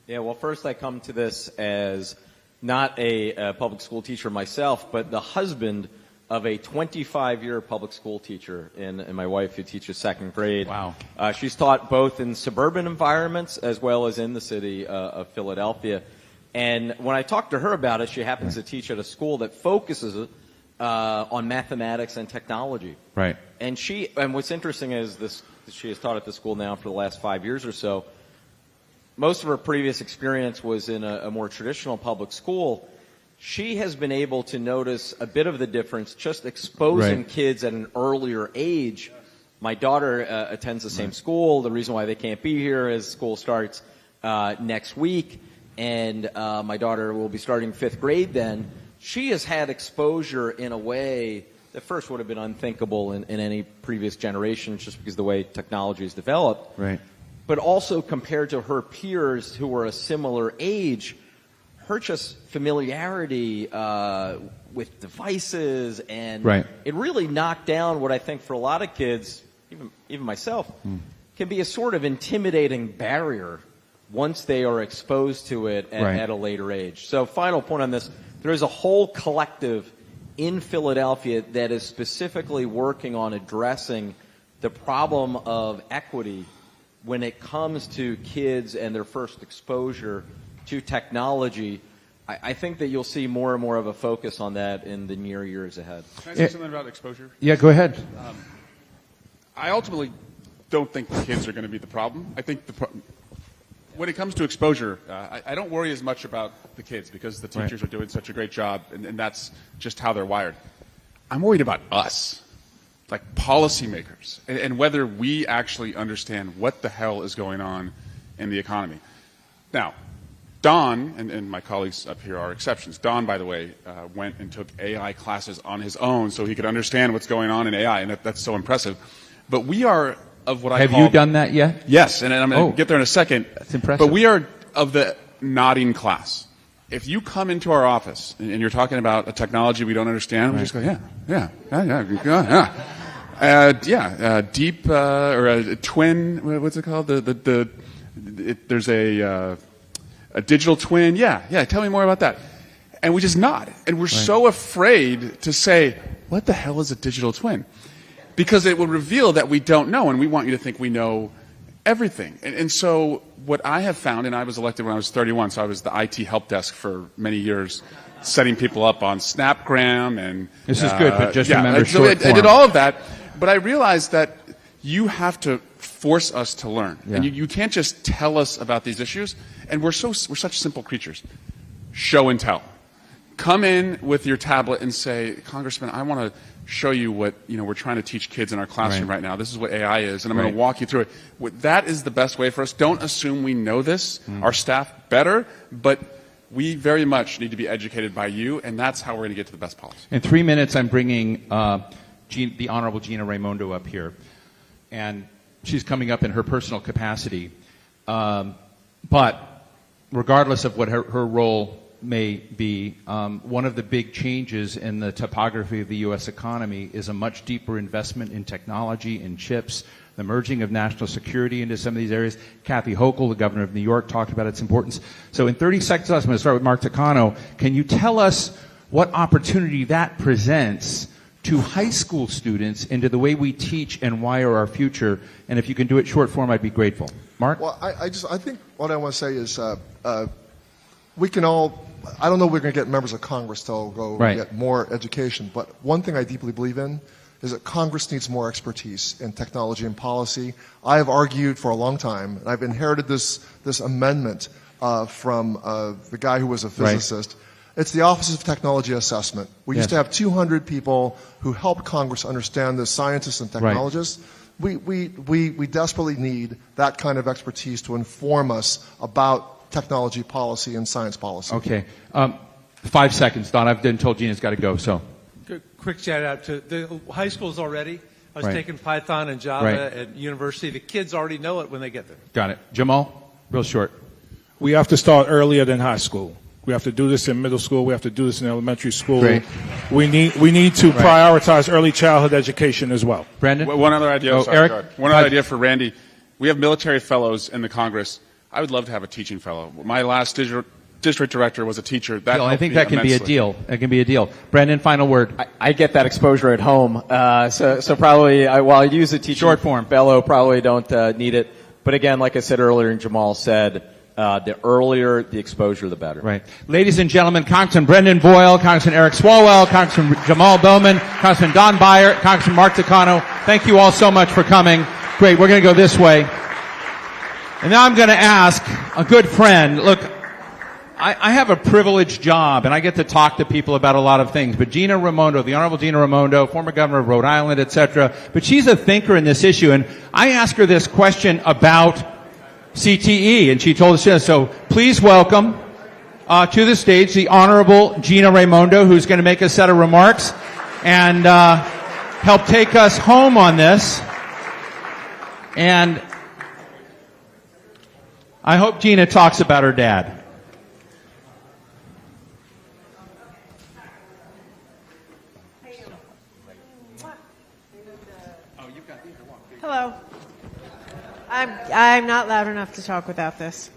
Yeah, well, first I come to this as not a public school teacher myself, but the husband of a 25-year public school teacher, and my wife who teaches second grade. Wow. She's taught both in suburban environments as well as in the city of Philadelphia. And when I talk to her about it, she happens to teach at a school that focuses on mathematics and technology. Right. And what's interesting is she has taught at the school now for the last 5 years or so. Most of her previous experience was in a more traditional public school. She has been able to notice a bit of the difference just exposing kids at an earlier age. My daughter attends the same school. The reason why they can't be here is school starts next week, and my daughter will be starting 5th grade then. She has had exposure in a way that first would have been unthinkable in any previous generation just because of the way technology has developed. Right. But also compared to her peers who were a similar age, her just familiarity with devices, and it really knocked down what I think for a lot of kids, even myself, can be a sort of intimidating barrier once they are exposed to it at a later age. So final point on this, there is a whole collective in Philadelphia that is specifically working on addressing the problem of equity when it comes to kids and their first exposure to technology. I think that you'll see more and more of a focus on that in the near years ahead. Can I say something about exposure? Yeah, go ahead. I ultimately don't think the kids are going to be the problem. I think when it comes to exposure, I don't worry as much about the kids because the teachers are doing such a great job, and that's just how they're wired. I'm worried about us, like policymakers, and whether we actually understand what the hell is going on in the economy. Now, Don, and my colleagues up here are exceptions. Don, by the way, went and took AI classes on his own so he could understand what's going on in AI, and that's so impressive. But we are of what I call... Have you done that yet? Yes, and I'm going to get there in a second. That's impressive. But we are of the nodding class. If you come into our office and you're talking about a technology we don't understand, we just go, deep or a twin. What's it called? There's a digital twin. Yeah. Tell me more about that. And we just nod, and we're so afraid to say, "What the hell is a digital twin?" Because it will reveal that we don't know, and we want you to think we know everything. And so what I have found, and I was elected when I was 31, so I was the IT help desk for many years, setting people up on Snapgram and... This is good, but just remember short form. I did all of that, but I realized that you have to force us to learn. Yeah. And you can't just tell us about these issues, and we're such simple creatures. Show and tell. Come in with your tablet and say, Congressman, I want to show you what we're trying to teach kids in our classroom right now. This is what AI is, and I'm going to walk you through it. That is the best way for us. Don't assume we know this, our staff better, but We very much need to be educated by you, and that's how we're going to get to the best policy. In 3 minutes, I'm bringing the Honorable Gina Raimondo up here, and she's coming up in her personal capacity. But regardless of what her role may be, one of the big changes in the topography of the U.S. economy is a much deeper investment in technology, in chips, the merging of national security into some of these areas. Kathy Hochul, the governor of New York, talked about its importance. So in 30 seconds, I'm going to start with Mark Takano. Can you tell us what opportunity that presents to high school students into the way we teach and wire our future? And if you can do it short form, I'd be grateful. Mark? Well, I think what I want to say is we can all, I don't know if we're going to get members of Congress to go get more education, but one thing I deeply believe in is that Congress needs more expertise in technology and policy. I have argued for a long time, and I've inherited this amendment from the guy who was a physicist. It's the Office of Technology Assessment. We used to have 200 people who helped Congress understand this, scientists and technologists. We desperately need that kind of expertise to inform us about technology policy and science policy. Okay. 5 seconds, Don. I've been told Gina's got to go, so. Quick shout out to the high schools already. I was taking Python and Java at university. The kids already know it when they get there. Got it. Jamal, real short. We have to start earlier than high school. We have to do this in middle school. We have to do this in elementary school. Great. We need to prioritize early childhood education as well. Brandon? One other idea. Eric? One other idea for Randy. We have military fellows in the Congress. I would love to have a teaching fellow. My last district director was a teacher. I think that can be a deal. That can be a deal. Brandon, final word. I get that exposure at home. So probably, while I use a teaching short form fellow, probably don't need it. But again, like I said earlier and Jamal said, the earlier the exposure, the better. Right. Ladies and gentlemen, Congressman Brendan Boyle, Congressman Eric Swalwell, Congressman Jamal Bowman, Congressman Don Beyer, Congressman Mark Takano, thank you all so much for coming. Great. We're going to go this way. And now I'm going to ask a good friend. Look, I have a privileged job, and I get to talk to people about a lot of things. But Gina Raimondo, the Honorable Gina Raimondo, former governor of Rhode Island, etc., but she's a thinker in this issue. And I asked her this question about CTE, and she told us this. So please welcome to the stage the Honorable Gina Raimondo, who's going to make a set of remarks and help take us home on this. And I hope Gina talks about her dad. Hello. I'm not loud enough to talk without this.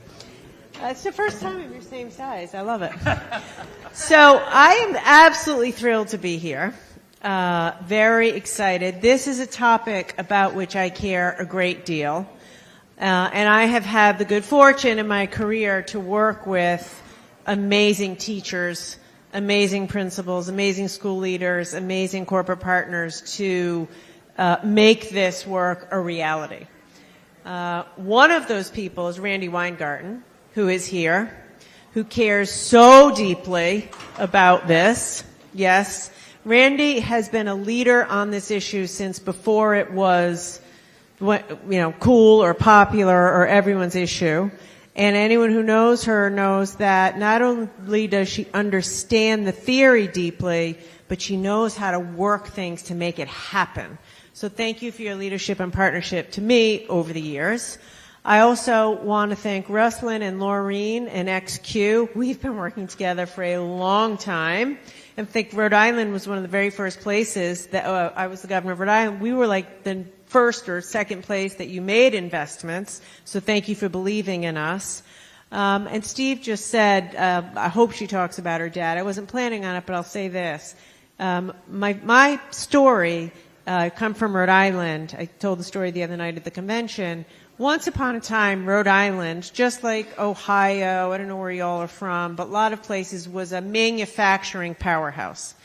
It's the first time I'm your same size. I love it. So I am absolutely thrilled to be here. Very excited. This is a topic about which I care a great deal. And I have had the good fortune in my career to work with amazing teachers, amazing principals, amazing school leaders, amazing corporate partners to make this work a reality. One of those people is Randi Weingarten, who is here, who cares so deeply about this. Yes, Randi has been a leader on this issue since before it was, cool or popular or everyone's issue. And anyone who knows her knows that not only does she understand the theory deeply, but she knows how to work things to make it happen. So thank you for your leadership and partnership to me over the years. I also want to thank Ruslan and Laureen and XQ. We've been working together for a long time. I think Rhode Island was one of the very first places that I was the governor of Rhode Island. We were like the first or second place that you made investments. So thank you for believing in us. And Steve just said, I hope she talks about her dad. I wasn't planning on it, but I'll say this. My story, I come from Rhode Island. I told the story the other night at the convention. Once upon a time, Rhode Island, just like Ohio, I don't know where y'all are from, but a lot of places, was a manufacturing powerhouse.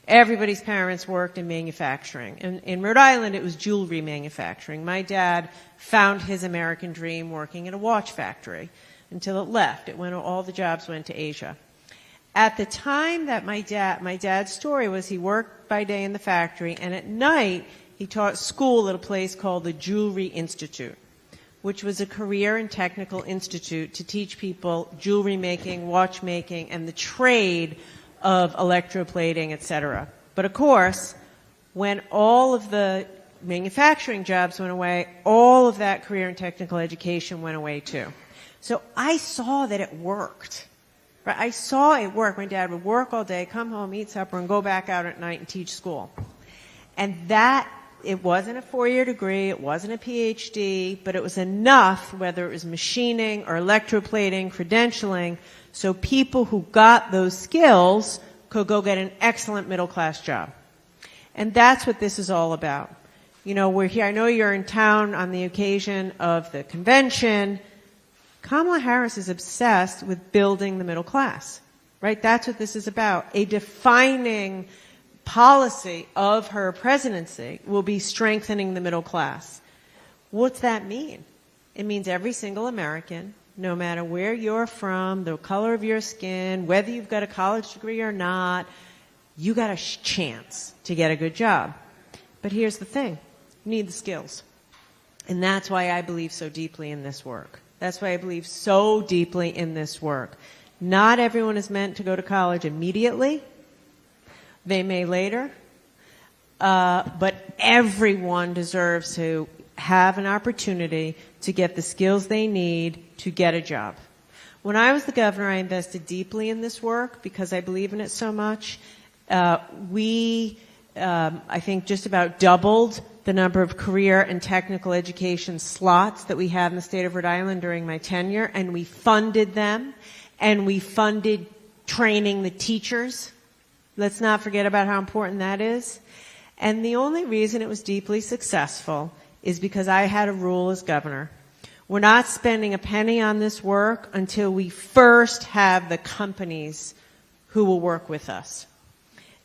Everybody's parents worked in manufacturing. In Rhode Island, it was jewelry manufacturing. My dad found his American dream working at a watch factory until it left. All the jobs went to Asia. At the time that my dad's story was he worked by day in the factory, and at night he taught school at a place called the Jewelry Institute. which was a career and technical institute to teach people jewelry making, watchmaking, and the trade of electroplating, etc. But of course, when all of the manufacturing jobs went away, all of that career and technical education went away too. So I saw that it worked. Right? I saw it work. My dad would work all day, come home, eat supper, and go back out at night and teach school. And that, it wasn't a 4-year degree, it wasn't a PhD, but it was enough, whether it was machining or electroplating, credentialing, so people who got those skills could go get an excellent middle-class job. And that's what this is all about. You know, we're here, I know you're in town on the occasion of the convention. Kamala Harris is obsessed with building the middle class, right? That's what this is about. A defining policy of her presidency will be strengthening the middle class. What's that mean? It means every single American, no matter where you're from, the color of your skin, whether you've got a college degree or not, you got a chance to get a good job. But here's the thing. You need the skills. And that's why I believe so deeply in this work. That's why I believe so deeply in this work. Not everyone is meant to go to college immediately. They may later. But everyone deserves to have an opportunity to get the skills they need to get a job. When I was the governor, I invested deeply in this work because I believe in it so much. We, I think, just about doubled the number of career and technical education slots that we had in the state of Rhode Island during my tenure, and we funded them, and we funded training the teachers. Let's not forget about how important that is. And the only reason it was deeply successful is because I had a rule as governor. We're not spending a penny on this work until we first have the companies who will work with us.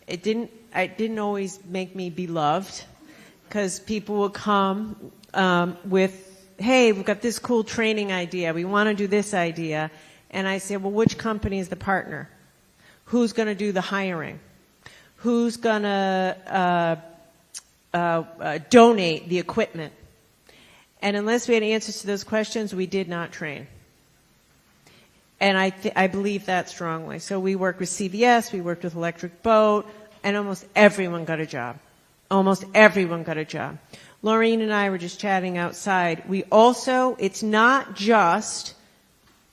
It didn't always make me beloved, because people would come with, hey, we've got this cool training idea, we want to do this idea. And I say, well, which company is the partner? Who's going to do the hiring? Who's going to donate the equipment? And unless we had answers to those questions, we did not train. And I believe that strongly. So we worked with CVS, we worked with Electric Boat, and almost everyone got a job. Almost everyone got a job. Laureen and I were just chatting outside. We also, it's not just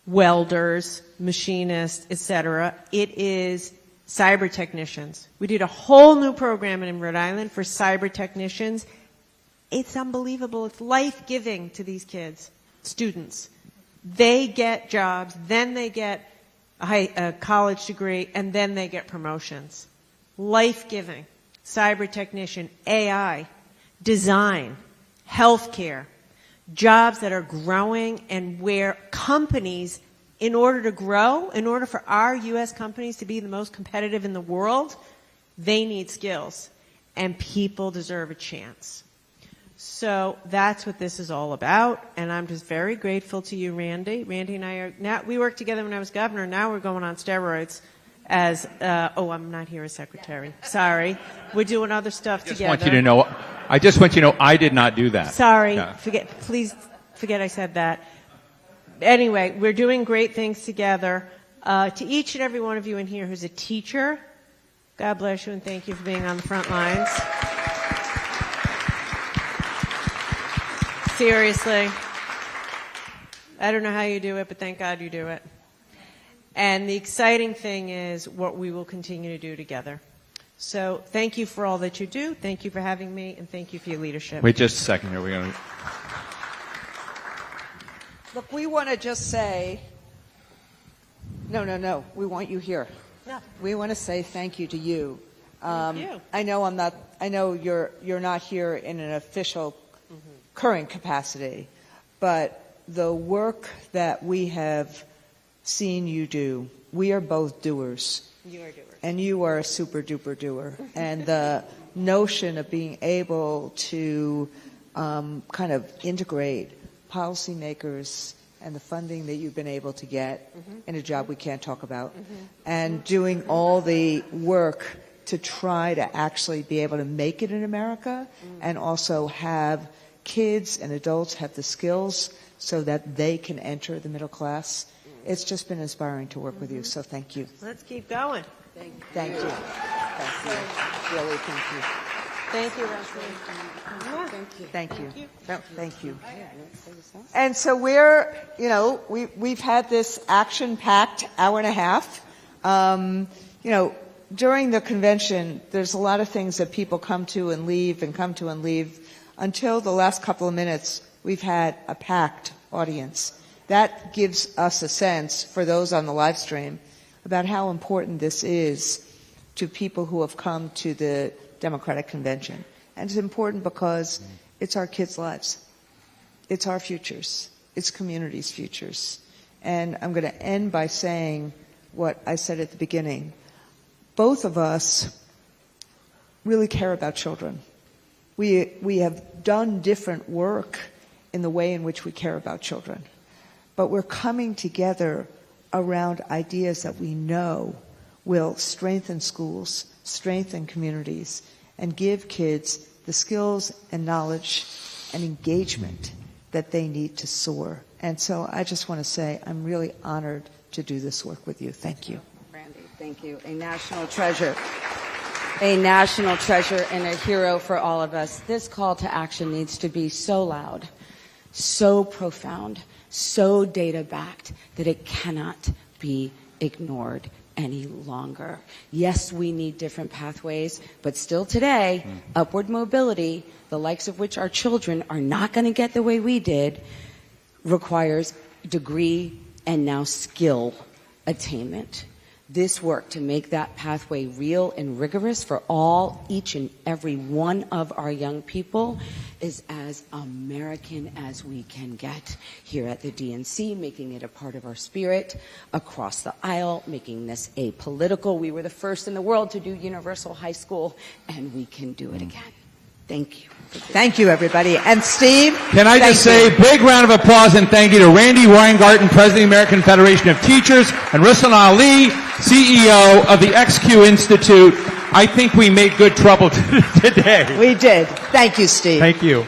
welders, machinists, etc. It is cyber technicians. We did a whole new program in Rhode Island for cyber technicians. It's unbelievable. It's life-giving to these kids, students. They get jobs, then they get a college degree, and then they get promotions. Life-giving. Cyber technician, AI, design, healthcare, jobs that are growing, and where companies, in order to grow, in order for our U.S. companies to be the most competitive in the world, they need skills, and people deserve a chance. So that's what this is all about, and I'm just very grateful to you, Randy. Randy and I are, now, we worked together when I was governor, now we're going on steroids as, I'm not here as secretary. Sorry. We're doing other stuff together. I just want you to know I did not do that. Sorry. No. Please forget I said that. Anyway, we're doing great things together. To each and every one of you in here who's a teacher, God bless you and thank you for being on the front lines. Seriously. I don't know how you do it, but thank God you do it. And the exciting thing is what we will continue to do together. So thank you for all that you do. Thank you for having me, and thank you for your leadership. Wait just a second here. We're going to... Look, we want to just say, no, we want you here. Yeah. We want to say thank you to you. Thank you. I know you're not here in an official current capacity, but the work that we have seen you do, we are both doers. You are doers. And you are a super duper doer. And the notion of being able to kind of integrate policymakers and the funding that you've been able to get in a job we can't talk about, and doing all the work to try to actually be able to make it in America and also have kids and adults have the skills so that they can enter the middle class. It's just been inspiring to work with you, so thank you. Let's keep going. Thank you. Thank you. Really, thank you. Thank you, Leslie. Thank you. Thank you. And so we've had this action-packed hour and a half. During the convention, there's a lot of things that people come to and leave. Until the last couple of minutes, we've had a packed audience. That gives us a sense, for those on the live stream, about how important this is to people who have come to the Democratic Convention. And it's important because it's our kids' lives. It's our futures. It's communities' futures. And I'm going to end by saying what I said at the beginning. Both of us really care about children. We have done different work in the way in which we care about children. But we're coming together around ideas that we know will strengthen schools, strengthen communities, and give kids the skills and knowledge and engagement that they need to soar. And so I just want to say I'm really honored to do this work with you. Thank you. Randy, thank you. A national treasure. A national treasure and a hero for all of us. This call to action needs to be so loud, so profound, so data-backed that it cannot be ignored any longer. Yes, we need different pathways, but still today, upward mobility, the likes of which our children are not going to get the way we did, requires degree and now skill attainment. This work to make that pathway real and rigorous for each and every one of our young people is as American as we can get here at the DNC, making it a part of our spirit across the aisle, making this apolitical. We were the first in the world to do universal high school, and we can do it again. Thank you. Thank you, everybody. And Steve? Can I just say, big round of applause and thank you to Randy Weingarten, President of the American Federation of Teachers, and Ruslan Ali, CEO of the XQ Institute. I think we made good trouble today. We did. Thank you, Steve. Thank you.